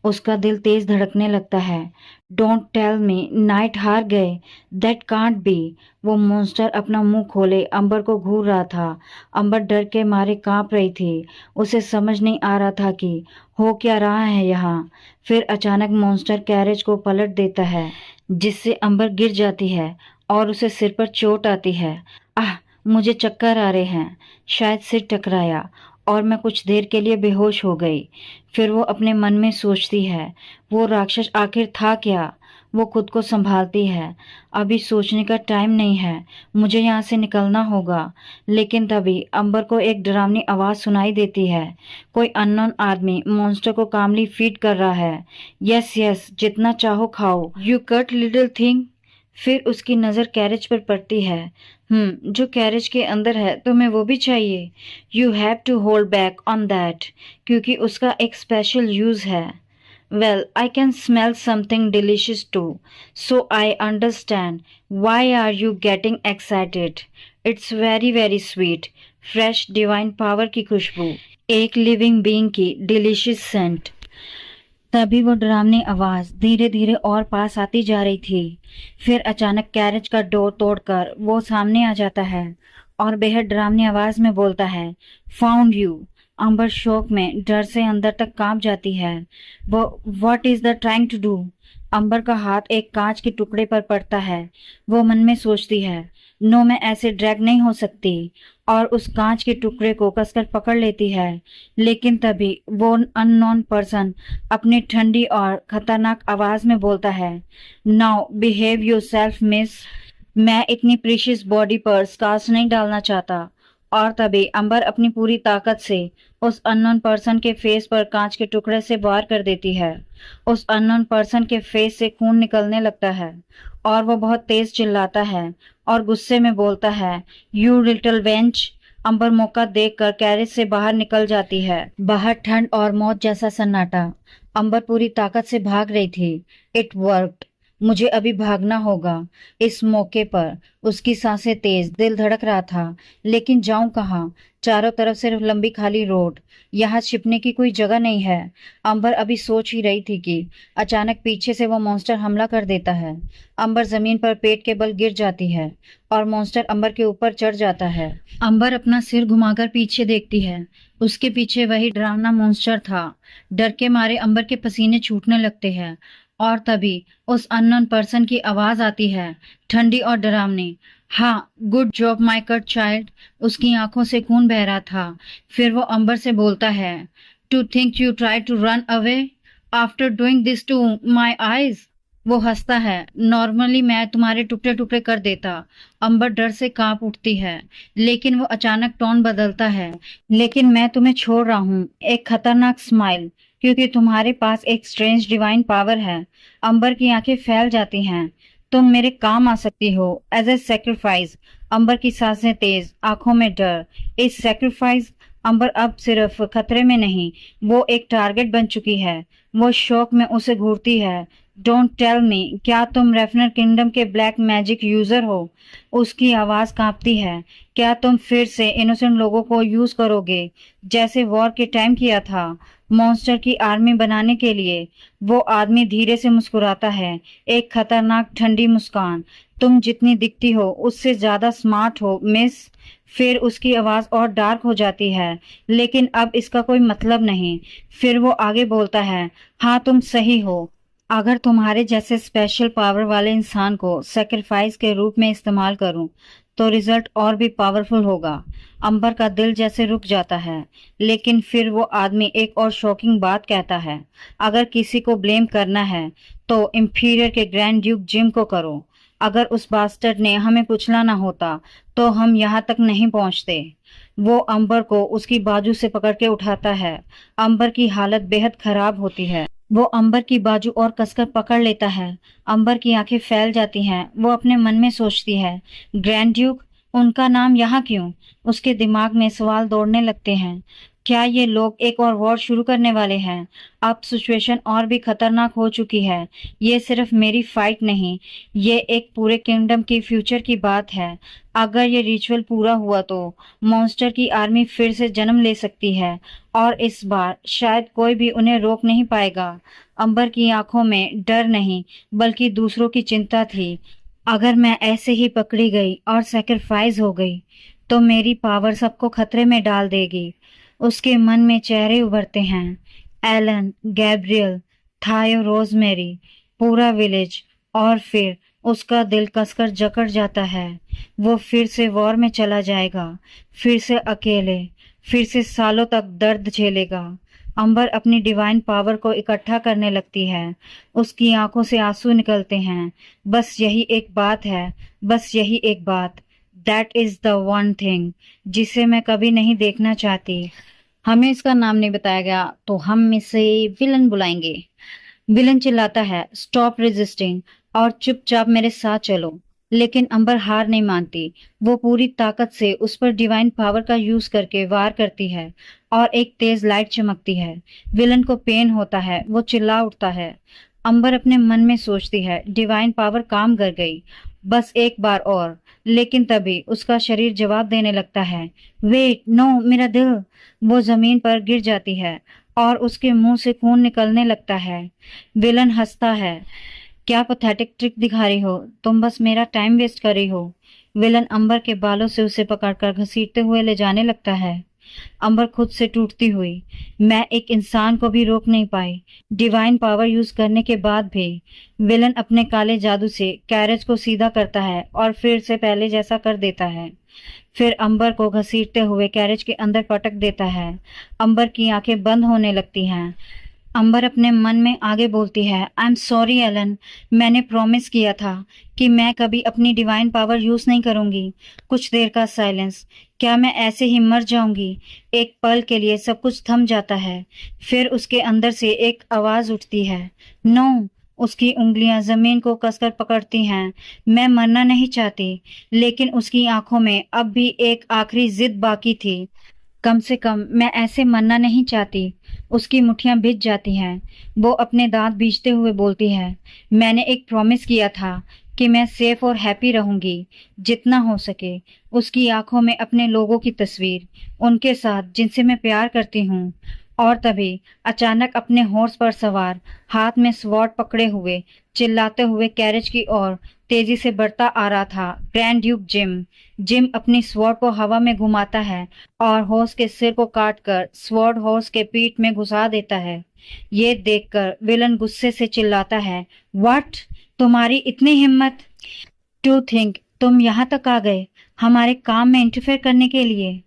उसका दिल तेज धड़कने लगता है। डोंट टेल मी नाइट हार गए, दैट कांट बी। वो मॉन्स्टर अपना मुंह खोले अंबर को घूर रहा था। अंबर डर के मारे कांप रही थी। उसे समझ नहीं आ रहा था कि हो क्या रहा है यहाँ। फिर अचानक मॉन्स्टर कैरेज को पलट देता है, जिससे अंबर गिर जाती है और उसे सिर पर चोट आती है। आह, मुझे चक्कर आ रहे हैं। शायद सिर टकराया और मैं कुछ देर के लिए बेहोश हो गई। फिर वो अपने मन में सोचती है, वो राक्षस आखिर था क्या? वो खुद को संभालती है। अभी सोचने का टाइम नहीं है, मुझे यहाँ से निकलना होगा। लेकिन तभी अंबर को एक डरावनी आवाज़ सुनाई देती है। कोई अननोन आदमी मॉन्स्टर को कामली फीड कर रहा है। यस यस, जितना चाहो खाओ, यू कट लिटिल थिंग। फिर उसकी नज़र कैरेज पर पड़ती है। जो कैरेज के अंदर है तुम्हें वो भी चाहिए? You have to hold back on that, क्योंकि उसका एक स्पेशल यूज़ है। Well, I can smell something delicious too, so I understand why are you getting excited. It's very very sweet, fresh divine power की खुशबू, एक living being की delicious scent. तभी वो डरावनी आवाज़ धीरे धीरे और पास आती जा रही थी। फिर अचानक कैरेज का डोर तोड़कर वो सामने आ जाता है और बेहद डरावनी आवाज़ में बोलता है, फाउंड यू। अंबर शौक में डर से अंदर तक कांप जाती है। वो what is the trying to do? Amber का हाथ एक कांच के टुकड़े पर पड़ता है। वो मन में सोचती है, नो, मैं ऐसे ड्रैग नहीं हो सकती, और उस कांच के टुकड़े को कसकर पकड़ लेती है। लेकिन तभी वो अननोन पर्सन अपनी ठंडी और खतरनाक आवाज में बोलता है, नाउ बिहेव योरसेल्फ मिस। मैं इतनी प्रीशियस बॉडी पर स्कार्स नहीं डालना चाहता। और तभी अंबर अपनी पूरी ताकत से उस अननोन पर्सन के फेस पर कांच के टुकड़े से वार कर देती है। उस अननोन पर्सन के फेस से खून निकलने लगता है और वो बहुत तेज चिल्लाता है और गुस्से में बोलता है, यू लिटिल वेंच। अंबर मौका देखकर कैरेज से बाहर निकल जाती है। बाहर ठंड और मौत जैसा सन्नाटा। अंबर पूरी ताकत से भाग रही थी। It worked. मुझे अभी भागना होगा। इस मौके पर उसकी सांसें तेज, दिल धड़क रहा था, लेकिन जाऊं कहाँ? चारों तरफ सिर्फ लंबी खाली रोड। यहाँ छिपने की कोई जगह नहीं है। अंबर अभी सोच ही रही थी कि अचानक पीछे से वो मॉन्स्टर हमला कर देता है। अंबर जमीन पर पेट के बल गिर जाती है और मॉन्स्टर अंबर के ऊपर चढ़ जाता है। अंबर अपना सिर घुमाकर पीछे देखती है। उसके पीछे वही डरावना मॉन्स्टर था। डर के मारे अंबर के पसीने छूटने लगते हैं और तभी उस अननोन पर्सन की आवाज आती है, ठंडी और डरावनी। हाँ, good job my cut child. उसकी आंखों से खून बह रहा था। फिर वो अंबर से बोलता है, to think you try to run away after doing this to my eyes. वो हंसता है, नॉर्मली मैं तुम्हारे टुकड़े टुकड़े कर देता। अंबर डर से कांप उठती है, लेकिन वो अचानक टोन बदलता है, लेकिन मैं तुम्हें छोड़ रहा हूँ। एक खतरनाक स्माइल, क्योंकि तुम्हारे पास एक स्ट्रेंज डिवाइन पावर है। अंबर की आंखें फैल जाती हैं। तुम मेरे काम आ सकती हो एज ए सेक्रीफाइस। अंबर की सांसें तेज, आंखों में डर। इस सेक्रीफाइस अंबर अब सिर्फ खतरे में नहीं, वो एक टारगेट बन चुकी है। वो शौक में उसे घूरती है। डोंट टेल मी, क्या तुम रेफनर किंगडम के ब्लैक मैजिक यूजर हो? उसकी आवाज कांपती है। क्या तुम फिर से इनोसेंट लोगों को यूज करोगे जैसे वॉर के टाइम किया था, मॉन्स्टर की आर्मी बनाने के लिए? वो आदमी धीरे से मुस्कुराता है, एक खतरनाक ठंडी मुस्कान। तुम जितनी दिखती हो उससे ज्यादा स्मार्ट हो मिस। फिर उसकी आवाज और डार्क हो जाती है, लेकिन अब इसका कोई मतलब नहीं। फिर वो आगे बोलता है, हाँ तुम सही हो। अगर तुम्हारे जैसे स्पेशल पावर वाले इंसान को सेक्रीफाइस के रूप में इस्तेमाल करूं, तो रिजल्ट और भी पावरफुल होगा। अंबर का दिल जैसे रुक जाता है, लेकिन फिर वो आदमी एक और शॉकिंग बात कहता है, अगर किसी को ब्लेम करना है तो इंफीरियर के ग्रैंड ड्यूक जिम को करो। अगर उस बास्टर्ड ने हमें कुचला ना होता तो हम यहाँ तक नहीं पहुंचते। वो अंबर को उसकी बाजू से पकड़ के उठाता है। अंबर की हालत बेहद खराब होती है। वो अंबर की बाजू और कसकर पकड़ लेता है। अंबर की आंखें फैल जाती हैं। वो अपने मन में सोचती है, ग्रैंड ड्यूक, उनका नाम यहाँ क्यों? उसके दिमाग में सवाल दौड़ने लगते हैं। क्या ये लोग एक और वॉर शुरू करने वाले हैं? अब सिचुएशन और भी खतरनाक हो चुकी है। ये सिर्फ मेरी फाइट नहीं, ये एक पूरे किंगडम की फ्यूचर की बात है। अगर ये रिचुअल पूरा हुआ तो मॉन्स्टर की आर्मी फिर से जन्म ले सकती है और इस बार शायद कोई भी उन्हें रोक नहीं पाएगा। अंबर की आंखों में डर नहीं, बल्कि दूसरों की चिंता थी। अगर मैं ऐसे ही पकड़ी गई और सैक्रिफाइस हो गई तो मेरी पावर सबको खतरे में डाल देगी। उसके मन में चेहरे उभरते हैं, एलन, गैब्रियल, थायो, रोजमेरी, पूरा विलेज। और फिर उसका दिल कसकर जकड़ जाता है। वो फिर से वॉर में चला जाएगा, फिर से अकेले, फिर से सालों तक दर्द झेलेगा। अंबर अपनी डिवाइन पावर को इकट्ठा करने लगती है। उसकी आंखों से आंसू निकलते हैं। बस यही एक बात है, बस यही एक बात। That is the one thing जिसे मैं कभी नहीं देखना चाहती। हमें इसका नाम नहीं बताया गया तो हम इसे विलन बुलाएंगे। विलन चिल्लाता है, स्टॉप रेजिस्टिंग और चुपचाप मेरे साथ चलो। लेकिन अंबर हार नहीं मानती। वो पूरी ताकत से उस पर डिवाइन पावर का यूज करके वार करती है और एक तेज लाइट चमकती है। विलन को पेन होता है, वो चिल्ला उठता है। अंबर अपने मन में सोचती है, डिवाइन पावर काम कर गई, बस एक बार और। लेकिन तभी उसका शरीर जवाब देने लगता है, वेट, नो, मेरा दिल। वो जमीन पर गिर जाती है और उसके मुंह से खून निकलने लगता है। विलन हंसता है, क्या पैथेटिक ट्रिक दिखा रही हो तुम, बस मेरा टाइम वेस्ट कर रही हो। विलन अंबर के बालों से उसे पकड़कर घसीटते हुए ले जाने लगता है। अंबर खुद से टूटती हुई, मैं एक इंसान को भी रोक नहीं पाई, डिवाइन पावर यूज करने के बाद भी। विलन अपने काले जादू से कैरेज को सीधा करता है और फिर से पहले जैसा कर देता है। फिर अंबर को घसीटते हुए कैरेज के अंदर पटक देता है। अंबर की आंखें बंद होने लगती हैं। अंबर अपने मन में आगे बोलती है, आई एम सॉरी एलन, मैंने प्रॉमिस किया था कि मैं कभी अपनी डिवाइन पावर यूज नहीं करूंगी। कुछ देर का साइलेंस। क्या मैं ऐसे ही मर जाऊंगी? एक पल के लिए सब कुछ थम जाता है, फिर उसके अंदर से एक आवाज उठती है, नो। उसकी उंगलियां जमीन को कसकर पकड़ती हैं। मैं मरना नहीं चाहती, लेकिन उसकी आंखों में अब भी एक आखिरी जिद बाकी थी। कम से कम मैं ऐसे मरना नहीं चाहती। उसकी मुट्ठियां भिज जाती हैं। वो अपने दांत बींचते हुए बोलती है, मैंने एक प्रॉमिस किया था कि मैं सेफ और हैप्पी रहूंगी जितना हो सके। उसकी आंखों में अपने लोगों की तस्वीर, उनके साथ जिनसे मैं प्यार करती हूँ। और तभी अचानक अपने हॉर्स पर सवार, हाथ में स्वॉर्ड पकड़े हुए, चिल्लाते हुए कैरेज की ओर तेजी से बढ़ता आ रहा था ग्रैंड ड्यूक जिम। जिम अपनी स्वॉर्ड को हवा में घुमाता है और हॉर्स के सिर को काटकर स्वॉर्ड हॉर्स के पीठ में घुसा देता है। ये देखकर विलन गुस्से से चिल्लाता है, व्हाट? तुम्हारी इतनी हिम्मत टू थिंक तुम यहाँ तक आ गए हमारे काम में इंटरफेयर करने के लिए?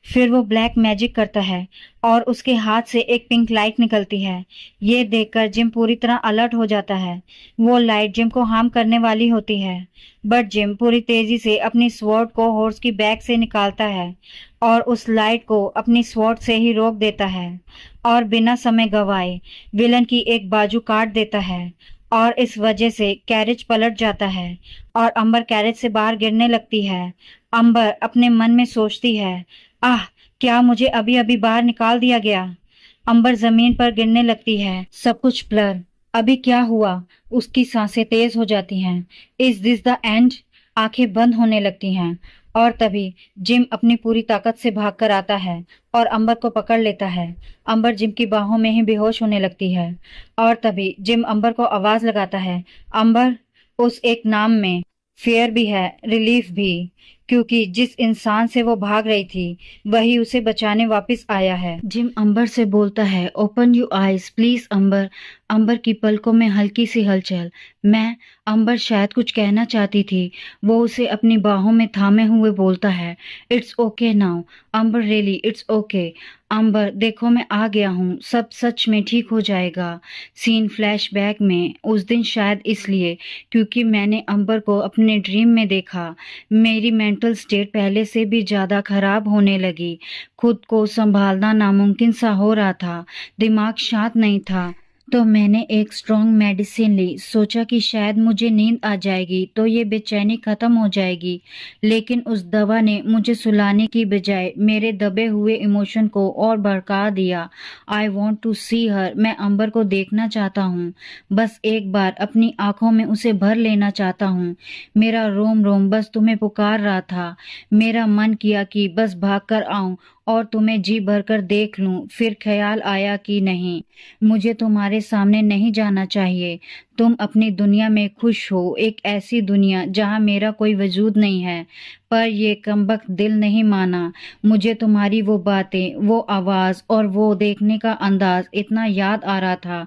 फिर वो ब्लैक मैजिक करता है और उसके हाथ से एक पिंक लाइट निकलती है। ये देखकर जिम पूरी तरह अलर्ट हो जाता है। वो लाइट जिम को हार्म करने वाली होती है, बट जिम पूरी तेजी से अपनी स्वॉर्ड को हॉर्स की बैक से निकालता है और उस लाइट को अपनी स्वॉर्ड से ही रोक देता है और बिना समय गवाए विलन की एक बाजू काट देता है। और इस वजह से कैरेज पलट जाता है और अंबर कैरेज से बाहर गिरने लगती है। अंबर अपने मन में सोचती है, आह, क्या मुझे अभी अभी बाहर निकाल दिया गया? अंबर जमीन पर गिरने लगती है। सब कुछ ब्लर। अभी क्या हुआ? उसकी सांसें तेज हो जाती हैं। Is this the end? आंखें बंद होने लगती हैं और तभी जिम अपनी पूरी ताकत से भागकर आता है और अंबर को पकड़ लेता है। अंबर जिम की बाहों में ही बेहोश होने लगती है और तभी जिम अंबर को आवाज लगाता है, अंबर। उस एक नाम में फेयर भी है, रिलीफ भी, क्योंकि जिस इंसान से वो भाग रही थी वही उसे बचाने वापस आया है। जिम अंबर से बोलता है, ओपन यू आईज प्लीज अंबर। अंबर की पलकों में हल्की सी हलचल। मैं अंबर शायद कुछ कहना चाहती थी। वो उसे अपनी बाहों में थामे हुए बोलता है, it's okay now Amber, really it's okay. Amber देखो, मैं आ गया हूँ, सब सच में ठीक हो जाएगा। सीन फ्लैशबैक में उस दिन, शायद इसलिए क्योंकि मैंने अंबर को अपने ड्रीम में देखा, मेरी मेंटल स्टेट पहले से भी ज्यादा खराब होने लगी। खुद को संभालना नामुमकिन सा हो रहा था, दिमाग शांत नहीं था। तो मैंने एक स्ट्रॉन्ग मेडिसिन ली, सोचा कि शायद मुझे नींद आ जाएगी तो ये बेचैनी खत्म हो जाएगी, लेकिन उस दवा ने मुझे सुलाने की बजाय मेरे दबे हुए इमोशन को और भड़का दिया। आई वॉन्ट टू सी हर, मैं अंबर को देखना चाहता हूँ, बस एक बार अपनी आंखों में उसे भर लेना चाहता हूँ। मेरा रोम रोम बस तुम्हें पुकार रहा था। मेरा मन किया कि बस भाग कर आऊं और तुम्हें जी भरकर देख लूं। फिर ख्याल आया कि नहीं, मुझे तुम्हारे सामने नहीं जाना चाहिए। तुम अपनी दुनिया में खुश हो, एक ऐसी दुनिया जहां मेरा कोई वजूद नहीं है। पर ये कमबख्त दिल नहीं माना। मुझे तुम्हारी वो बातें, वो आवाज और वो देखने का अंदाज इतना याद आ रहा था।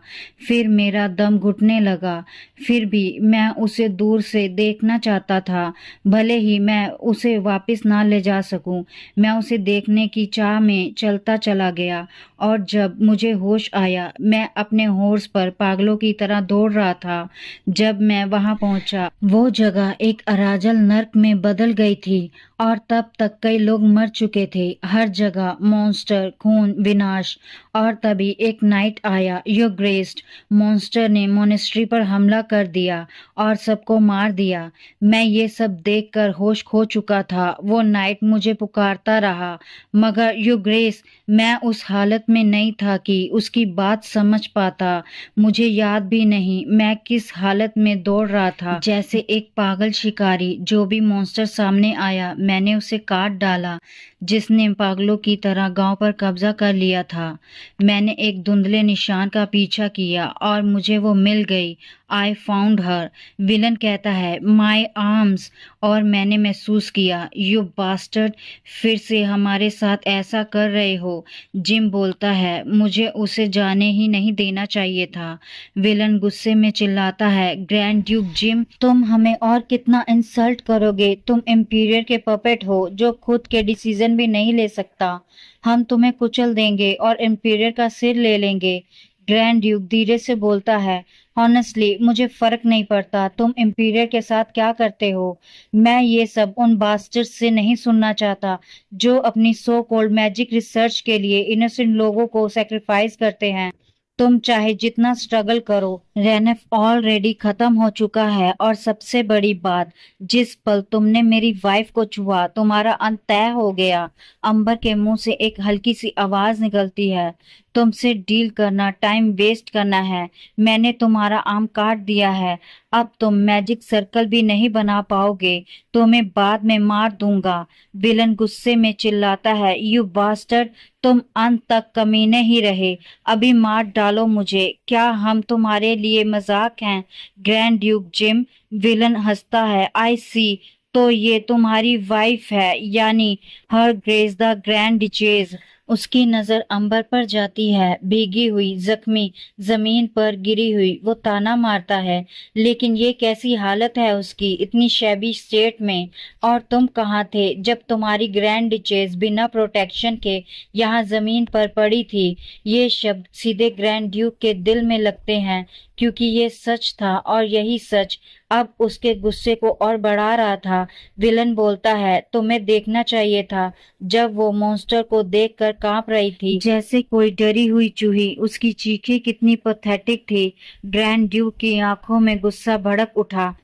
फिर मेरा दम घुटने लगा। फिर भी मैं उसे दूर से देखना चाहता था, भले ही मैं उसे वापस ना ले जा सकूं। मैं उसे देखने की चाह में चलता चला गया और जब मुझे होश आया, मैं अपने हॉर्स पर पागलों की तरह दौड़ रहा था। जब मैं वहां पहुंचा, वो जगह एक अराजल नर्क में बदल गई थी और तब तक कई लोग मर चुके थे। हर जगह मॉन्स्टर, खून, विनाश। और तभी एक नाइट आया, योर ग्रेस्ट। मॉन्स्टर ने मोनेस्ट्री पर हमला कर दिया और सबको मार दिया। मैं ये सब देखकर होश खो चुका था। वो नाइट मुझे पुकारता रहा, मगर योर ग्रेस, मैं उस हालत में नहीं था कि उसकी बात समझ पाता। मुझे याद भी नहीं मैं किस हालत में दौड़ रहा था। जैसे एक पागल शिकारी, जो भी मॉन्स्टर सामने आया मैंने उसे काट डाला, जिसने पागलों की तरह गांव पर कब्जा कर लिया था। मैंने एक धुंधले निशान का पीछा किया और मुझे वो मिल गई। I found her. विलन कहता है, माई आर्म्स। और मैंने महसूस किया, यू बास्टर्ड, फिर से हमारे साथ ऐसा कर रहे हो। जिम बोलता है, मुझे उसे जाने ही नहीं देना चाहिए था। विलन गुस्से में चिल्लाता है, ग्रैंड ड्यूक जिम, तुम हमें और कितना इंसल्ट करोगे? तुम इंपीरियर के पपेट हो जो खुद के डिसीजन भी नहीं ले सकता। हम तुम्हें कुचल देंगे और इंपीरियर का सिर ले लेंगे। ग्रैंड ड्यूक धीरे से बोलता है, ऑनेस्टली मुझे फर्क नहीं पड़ता तुम इम्पीरियर के साथ क्या करते हो। मैं ये सब उन बास्टर्स से नहीं सुनना चाहता जो अपनी सो कॉल्ड मैजिक रिसर्च के लिए इनोसेंट लोगों को सेक्रीफाइस करते हैं। तुम चाहे जितना स्ट्रगल करो, रेनेफ ऑलरेडी खत्म हो चुका है। और सबसे बड़ी बात, जिस पल तुमने मेरी वाइफ को छुआ तुम्हारा अंत तय हो गया। अंबर के मुंह से एक हल्की सी आवाज निकलती है, तुमसे डील करना टाइम वेस्ट करना है। मैंने तुम्हारा आर्म काट दिया है, अब तुम मैजिक सर्कल भी नहीं बना पाओगे। तुम्हें बाद में मार दूंगा। विलन गुस्से में चिल्लाता है, यू बास्टर्ड, तुम अंत तक कमीने ही रहे। अभी मार डालो मुझे, क्या हम तुम्हारे लिए मजाक हैं? Grand Duke gym. विलन हंसता है, आई सी, तो ये तुम्हारी वाइफ है, यानी हर ग्रेस द ग्रैंड डिचेज। उसकी नजर अंबर पर जाती है, भीगी हुई जख्मी जमीन पर गिरी हुई। वो ताना मारता है, लेकिन ये कैसी हालत है उसकी, इतनी शैबी स्टेट में। और तुम कहाँ थे जब तुम्हारी ग्रैंड डिचेस बिना प्रोटेक्शन के यहाँ जमीन पर पड़ी थी? ये शब्द सीधे ग्रैंड ड्यूक के दिल में लगते हैं, क्योंकि ये सच था और यही सच अब उसके गुस्से को और बढ़ा रहा था। विलन बोलता है, तुम्हें देखना चाहिए था जब वो मॉन्स्टर को देखकर कांप रही थी जैसे कोई डरी हुई चूही। उसकी चीखें कितनी पैथेटिक थी। ग्रैंड ड्यूक की आंखों में गुस्सा भड़क उठा।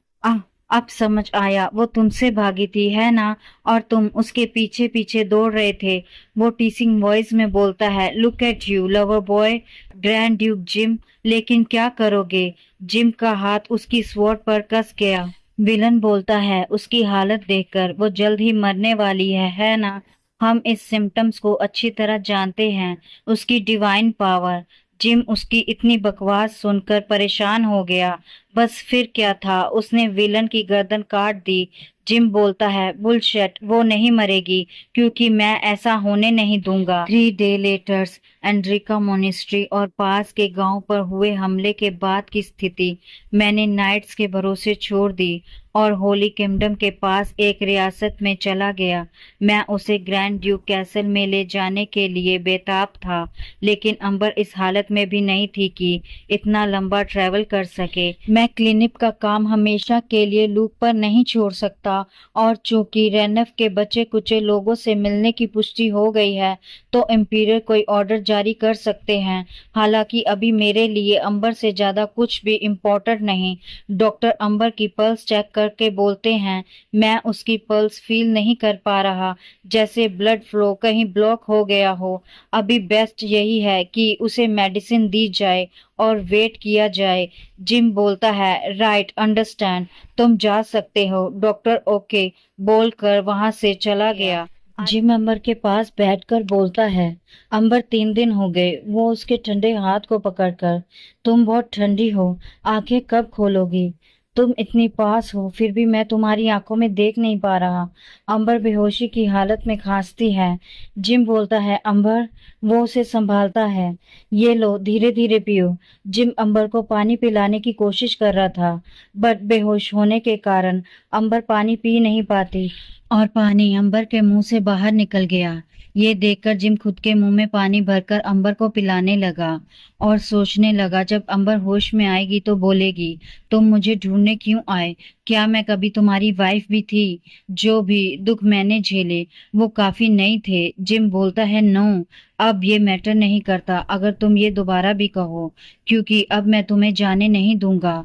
अब समझ आया, वो तुमसे भागी थी है ना, और तुम उसके पीछे पीछे दौड़ रहे थे। वो टीसिंग वॉइस में बोलता है, look at you lover boy. Grand Duke gym, लेकिन क्या करोगे? जिम का हाथ उसकी स्वॉर्ड पर कस गया। विलन बोलता है, उसकी हालत देखकर वो जल्द ही मरने वाली है ना? हम इस सिम्टम्स को अच्छी तरह जानते हैं। उसकी डिवाइन पावर। जिम उसकी इतनी बकवास सुनकर परेशान हो गया। बस फिर क्या था, उसने विलन की गर्दन काट दी। जिम बोलता है, बुलशट, वो नहीं मरेगी, क्योंकि मैं ऐसा होने नहीं दूंगा। 3 डे लेटर्स, एंड्रिका मोनेस्ट्री और पास के गांव पर हुए हमले के बाद की स्थिति। मैंने नाइट्स के भरोसे छोड़ दी और होली किंगडम के पास एक रियासत में चला गया। मैं उसे ग्रैंड ड्यूक कैसल में ले जाने के लिए बेताब था, लेकिन अंबर इस हालत में भी नहीं थी कि इतना लंबा ट्रैवल कर सके। मैं क्लिनिक का काम हमेशा के लिए लूप पर नहीं छोड़ सकता, और चूंकि रेनफ के बचे कुचे लोगों से मिलने की पुष्टि हो गई है, तो एम्पीरियर कोई ऑर्डर जारी कर सकते हैं। हालांकि अभी मेरे लिए अंबर से ज्यादा कुछ भी इम्पोर्टेंट नहीं। डॉक्टर अंबर की पल्स चेक करके बोलते हैं, मैं उसकी पल्स फील नहीं कर पा रहा, जैसे ब्लड फ्लो कहीं ब्लॉक हो गया हो। अभी बेस्ट यही है कि उसे मेडिसिन दी जाए और वेट किया जाए। जिम बोलता है, राइट, अंडरस्टैंड, तुम जा सकते हो। डॉक्टर ओके बोलकर वहां से चला गया। जिम अंबर के पास बैठकर बोलता है, अंबर 3 दिन हो गए। वो उसके ठंडे हाथ को पकड़कर, तुम बहुत ठंडी हो, आंखें कब खोलोगी? तुम इतनी पास हो फिर भी मैं तुम्हारी आंखों में देख नहीं पा रहा। अंबर बेहोशी की हालत में खांसती है। जिम बोलता है, अंबर। वो उसे संभालता है, ये लो धीरे धीरे पियो। जिम अंबर को पानी पिलाने की कोशिश कर रहा था, बट बेहोश होने के कारण अंबर पानी पी नहीं पाती और पानी अंबर के मुंह से बाहर निकल गया। ये देखकर जिम खुद के मुंह में पानी भरकर अंबर को पिलाने लगा और सोचने लगा, जब अंबर होश में आएगी तो बोलेगी, तुम मुझे ढूंढने क्यों आए? क्या मैं कभी तुम्हारी वाइफ भी थी? जो भी दुख मैंने झेले वो काफी नहीं थे। जिम बोलता है, नो, अब ये मैटर नहीं करता अगर तुम ये दोबारा भी कहो, क्योंकि अब मैं तुम्हें जाने नहीं दूंगा।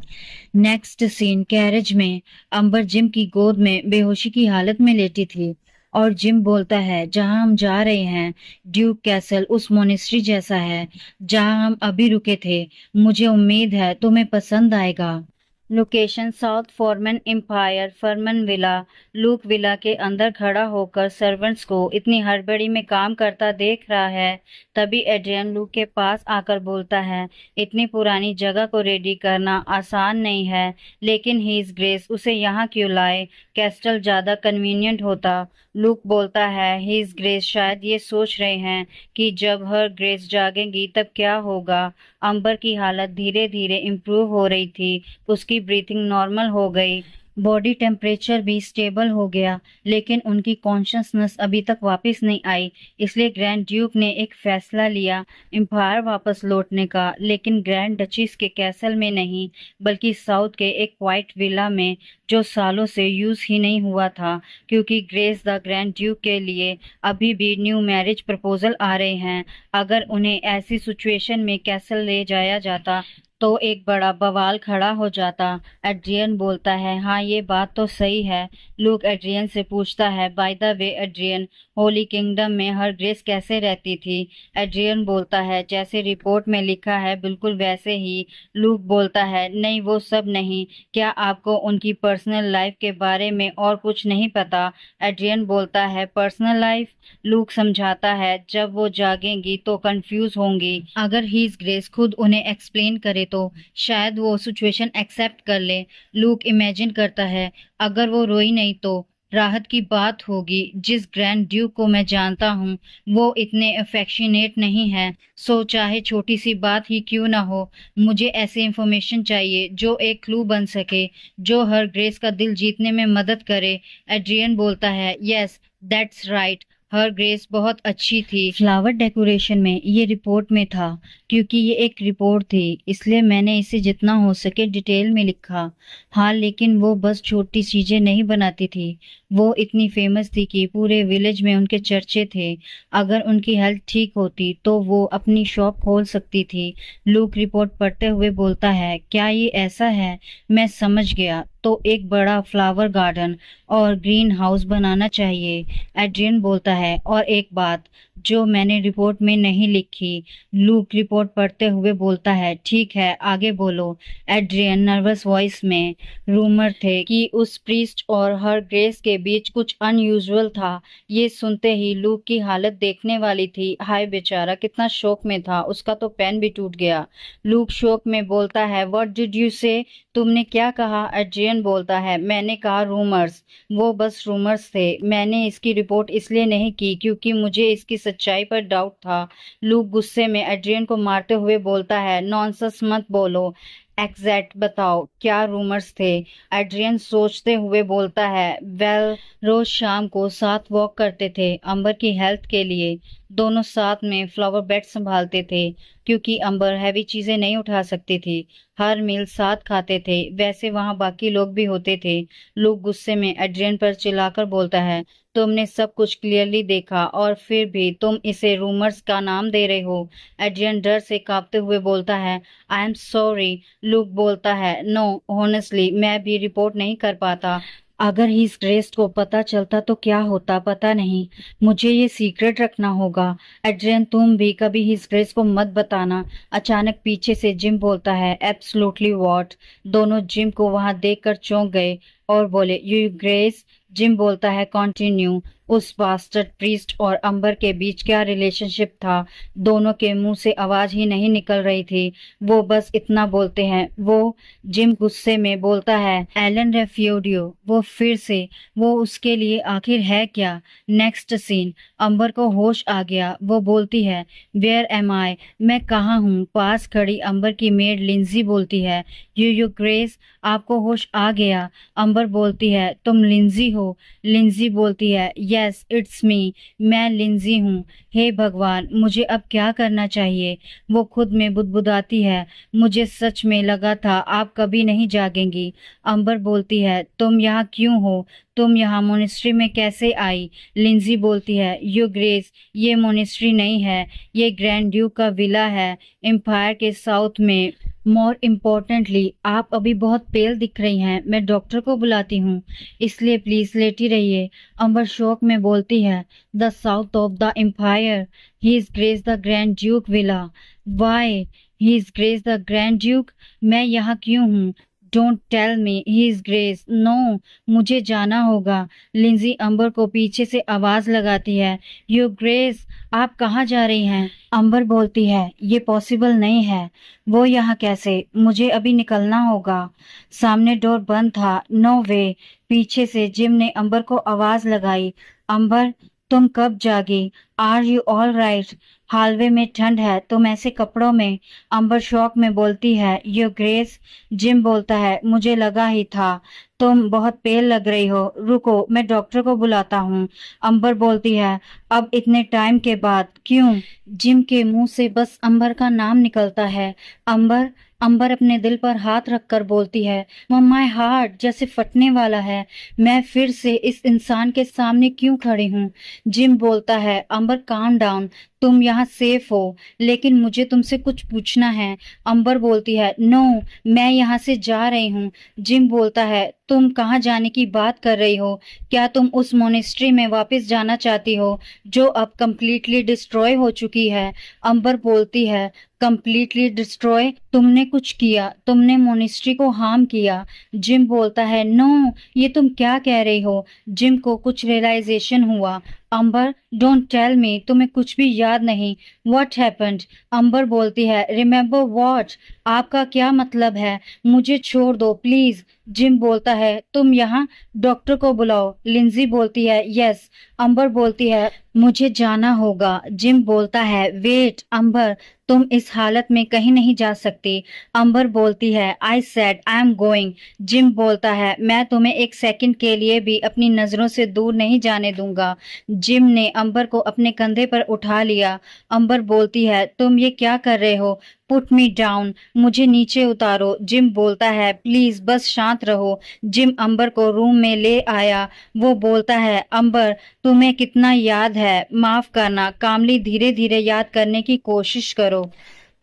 नेक्स्ट सीन, कैरेज में अंबर जिम की गोद में बेहोशी की हालत में लेटी थी और जिम बोलता है, जहां हम जा रहे हैं ड्यूक कैसल उस मोनेस्ट्री जैसा है जहां हम अभी रुके थे। मुझे उम्मीद है तुम्हें पसंद आएगा। Location south Forman empire, Forman villa. Luke villa के अंदर खड़ा होकर सर्वेंट्स को इतनी हड़बड़ी में काम करता देख रहा है। तभी एड्रियन लूक के पास आकर बोलता है, इतनी पुरानी जगह को रेडी करना आसान नहीं है, लेकिन हीज ग्रेस उसे यहाँ क्यों लाए? कैस्टल ज्यादा कन्वीनियंट होता। लूक बोलता है, हीज ग्रेस शायद ये सोच रहे हैं कि जब हर ग्रेस जागेंगी तब क्या होगा। अंबर की हालत धीरे धीरे इम्प्रूव हो रही थी, उसकी ब्रीथिंग नॉर्मल हो गई। बॉडी टेम्परेचर भी स्टेबल हो गया, लेकिन उनकी कॉन्शसनेस अभी तक वापस नहीं आई। इसलिए ग्रैंड ड्यूक ने एक फैसला लिया एम्पायर वापस लौटने का, लेकिन ग्रैंड डचीज के कैसल में नहीं, बल्कि साउथ के एक वाइट विला में, जो सालों से यूज ही नहीं हुआ था, क्योंकि ग्रेस द ग्रैंड ड्यूक के लिए अभी भी न्यू मैरिज प्रपोजल आ रहे हैं। अगर उन्हें ऐसी सिचुएशन में कैसल ले जाया जाता तो एक बड़ा बवाल खड़ा हो जाता। एड्रियन बोलता है, हाँ ये बात तो सही है। लूक एड्रियन से पूछता है, by the way Adrian, holy kingdom में हर ग्रेस कैसे रहती थी? एड्रियन बोलता है, जैसे रिपोर्ट में लिखा है बिल्कुल वैसे ही। लूक बोलता है, नहीं वो सब नहीं, क्या आपको उनकी पर्सनल लाइफ के बारे में और कुछ नहीं पता? एड्रियन बोलता है, पर्सनल लाइफ? लूक समझाता है, जब वो जागेंगी तो कंफ्यूज होंगी। अगर हीज ग्रेस खुद उन्हें एक्सप्लेन करे तो शायद वो सिचुएशन एक्सेप्ट कर ले। लूक इमेजिन करता है, अगर वो रोई नहीं तो राहत की बात होगी। जिस ग्रैंड ड्यूक को मैं जानता हूँ वो इतने अफेक्शनेट नहीं है, सो चाहे छोटी सी बात ही क्यों ना हो, मुझे ऐसी इंफॉर्मेशन चाहिए जो एक क्लू बन सके, जो हर ग्रेस का दिल जीतने में मदद करे। एड्रियन बोलता है, yes that's right, her grace बहुत अच्छी थी। फ्लावर डेकोरेशन में ये रिपोर्ट में था, क्योंकि ये एक रिपोर्ट थी इसलिए मैंने इसे जितना हो सके डिटेल में लिखा। हाँ, लेकिन वो बस छोटी चीजें नहीं बनाती थी, वो इतनी फेमस थी कि पूरे विलेज में उनके चर्चे थे। अगर उनकी हेल्थ ठीक होती तो वो अपनी शॉप खोल सकती थी। लूक रिपोर्ट पढ़ते हुए बोलता है, क्या ये ऐसा है? मैं समझ गया, तो एक बड़ा फ्लावर गार्डन और ग्रीन हाउस बनाना चाहिए। एड्रियन बोलता है, और एक बात जो मैंने रिपोर्ट में नहीं लिखी। लूक रिपोर्ट पढ़ते हुए बोलता है, ठीक है आगे बोलो। एड्रियन नर्वस वॉइस में, रूमर थे कि उस प्रीस्ट और हर ग्रेस के बीच कुछ अनयूजुअल था। ये सुनते ही लूक की हालत देखने वाली थी। हाय बेचारा, कितना शौक में था, उसका तो पेन भी टूट गया। लूक शौक में बोलता है, व्हाट डिड यू से? तुमने क्या कहा? एड्रियन बोलता है, मैंने कहा रूमर्स। वो बस रूमर्स थे, मैंने इसकी रिपोर्ट इसलिए नहीं की क्योंकि मुझे इसकी सच्चाई पर डाउट था। लूक गुस्से में एड्रियन को मारते हुए बोलता है, नॉनसेंस मत बोलो, एग्जैक्ट बताओ क्या रूमर्स थे? एड्रियन सोचते हुए बोलता है, वेल रोज शाम को साथ वॉक करते थे अंबर की हेल्थ के लिए। दोनों साथ में फ्लावर बेड संभालते थे क्योंकि अंबर हैवी चीजें नहीं उठा सकती थी। हर मील साथ खाते थे, वैसे वहां बाकी लोग भी होते थे। लोग गुस्से में एड्रियन पर चिल्लाकर बोलता है, तुमने सब कुछ क्लियरली देखा और फिर भी तुम इसे रूमर्स का नाम दे रहे हो। एड्रियन डर से कांपते हुए बोलता है, आई एम सॉरी। लूक बोलता है, नो ऑनेस्टली मैं भी रिपोर्ट नहीं कर पाता। अगर हिज ग्रेस को पता चलता तो क्या होता पता नहीं, मुझे ये सीक्रेट रखना होगा। एड्रियन तुम भी कभी हिज ग्रेस को मत बताना। अचानक पीछे से जिम बोलता है, एब्सोल्युटली व्हाट? दोनों जिम को वहां देखकर चौंक गए और बोले, यू ग्रेस? जिम बोलता है, कंटिन्यू। उस बास्टर्ड प्रीस्ट और अंबर के बीच क्या रिलेशनशिप था? दोनों के मुंह से आवाज ही नहीं निकल रही थी, वो बस इतना बोलते हैं। वो जिम गुस्से में बोलता है, एलन रेफ्यूडियो, वो फिर से, वो उसके लिए आखिर है क्या? नेक्स्ट सीन, अंबर को होश आ गया। वो बोलती है, वेयर एम आई? मैं कहाँ हूँ? पास खड़ी अंबर की मेड लिंजी बोलती है, यू ग्रेस, आपको होश आ गया? अंबर बोलती है, तुम लिंजी हो? लिंजी बोलती है, यस इट्स मी, मैं लिंजी हूँ। हे भगवान, मुझे अब क्या करना चाहिए? वो खुद में बुदबुदाती है, मुझे सच में लगा था आप कभी नहीं जागेंगी। अंबर बोलती है, तुम यहाँ क्यों हो? तुम यहाँ मोनेस्ट्री में कैसे आई? लिंजी बोलती है, यू ग्रेस, ये मोनेस्ट्री नहीं है, ये ग्रैंड ड्यूक का विला है एम्पायर के साउथ में। मोर इम्पोर्टेंटली, आप अभी बहुत पेल दिख रही हैं, मैं डॉक्टर को बुलाती हूँ, इसलिए प्लीज लेटी रहिए। अंबर शौक में बोलती है, the south of the empire, he is grace the grand duke villa. Why he is grace the grand duke? मैं यहाँ क्यों हूँ? Don't tell me he is grace, no, मुझे जाना होगा। लिंजी अंबर को पीछे से आवाज लगाती है, यू ग्रेस, आप कहाँ जा रही हैं? अंबर बोलती है, ये पॉसिबल नहीं है। वो यहाँ कैसे? मुझे अभी निकलना होगा। सामने डोर बंद था। नो वे। पीछे से जिम ने अंबर को आवाज लगाई, अंबर तुम कब जागी? Are you all right? Hallway में ठंड है, तुम ऐसे कपड़ों में। अंबर शौक में बोलती है, योर ग्रेस। जिम बोलता है, मुझे लगा ही था, तुम बहुत पेल लग रही हो, रुको मैं डॉक्टर को बुलाता हूँ। अंबर बोलती है, अब इतने टाइम के बाद क्यों? जिम के मुंह से बस अंबर का नाम निकलता है। अंबर। अंबर अपने दिल पर हाथ रखकर बोलती है, माय हार्ट जैसे फटने वाला है। मैं फिर से इस इंसान के सामने क्यों खड़ी हूँ? जिम बोलता है, अंबर काम डाउन, तुम यहाँ सेफ हो, लेकिन मुझे तुमसे कुछ पूछना है। अंबर बोलती है, नो, मैं यहाँ से जा रही हूँ। जिम बोलता है, तुम कहाँ जाने की बात कर रही हो? क्या तुम उस मोनेस्ट्री में वापस जाना चाहती हो जो अब कंप्लीटली डिस्ट्रॉय हो चुकी है? अंबर बोलती है, कंप्लीटली डिस्ट्रॉय? तुमने कुछ किया, तुमने मोनेस्ट्री को हार्म किया। जिम बोलता है, नो, ये तुम क्या कह रही हो? जिम को कुछ रियलाइजेशन हुआ। अंबर, डोंट टेल मी, तुम्हें कुछ भी याद नहीं। What happened? अंबर बोलती है, रिमेंबर व्हाट? आपका क्या मतलब है? मुझे छोड़ दो प्लीज। जिम बोलता है, तुम यहाँ डॉक्टर को बुलाओ। लिंजी बोलती है, यस। अंबर बोलती है, मुझे जाना होगा। जिम बोलता है, वेट अंबर, तुम इस हालत में कहीं नहीं जा सकती। अंबर बोलती है, I said I am going. Gym बोलता है, मैं तुम्हें एक सेकंड के लिए भी अपनी नजरों से दूर नहीं जाने दूंगा। जिम ने अंबर को अपने कंधे पर उठा लिया। अंबर बोलती है, तुम ये क्या कर रहे हो? पुट मी डाउन, मुझे नीचे उतारो। जिम बोलता है, प्लीज बस शांत रहो। जिम अंबर को रूम में ले आया। वो बोलता है, अंबर, तुम्हें कितना याद है? माफ करना कामली, धीरे धीरे याद करने की कोशिश करो।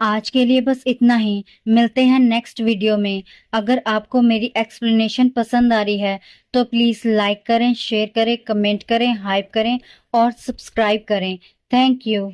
आज के लिए बस इतना ही, मिलते हैं नेक्स्ट वीडियो में। अगर आपको मेरी एक्सप्लेनेशन पसंद आ रही है तो प्लीज़ लाइक करें, शेयर करें, कमेंट करें, हाइप करें और सब्सक्राइब करें। Thank you.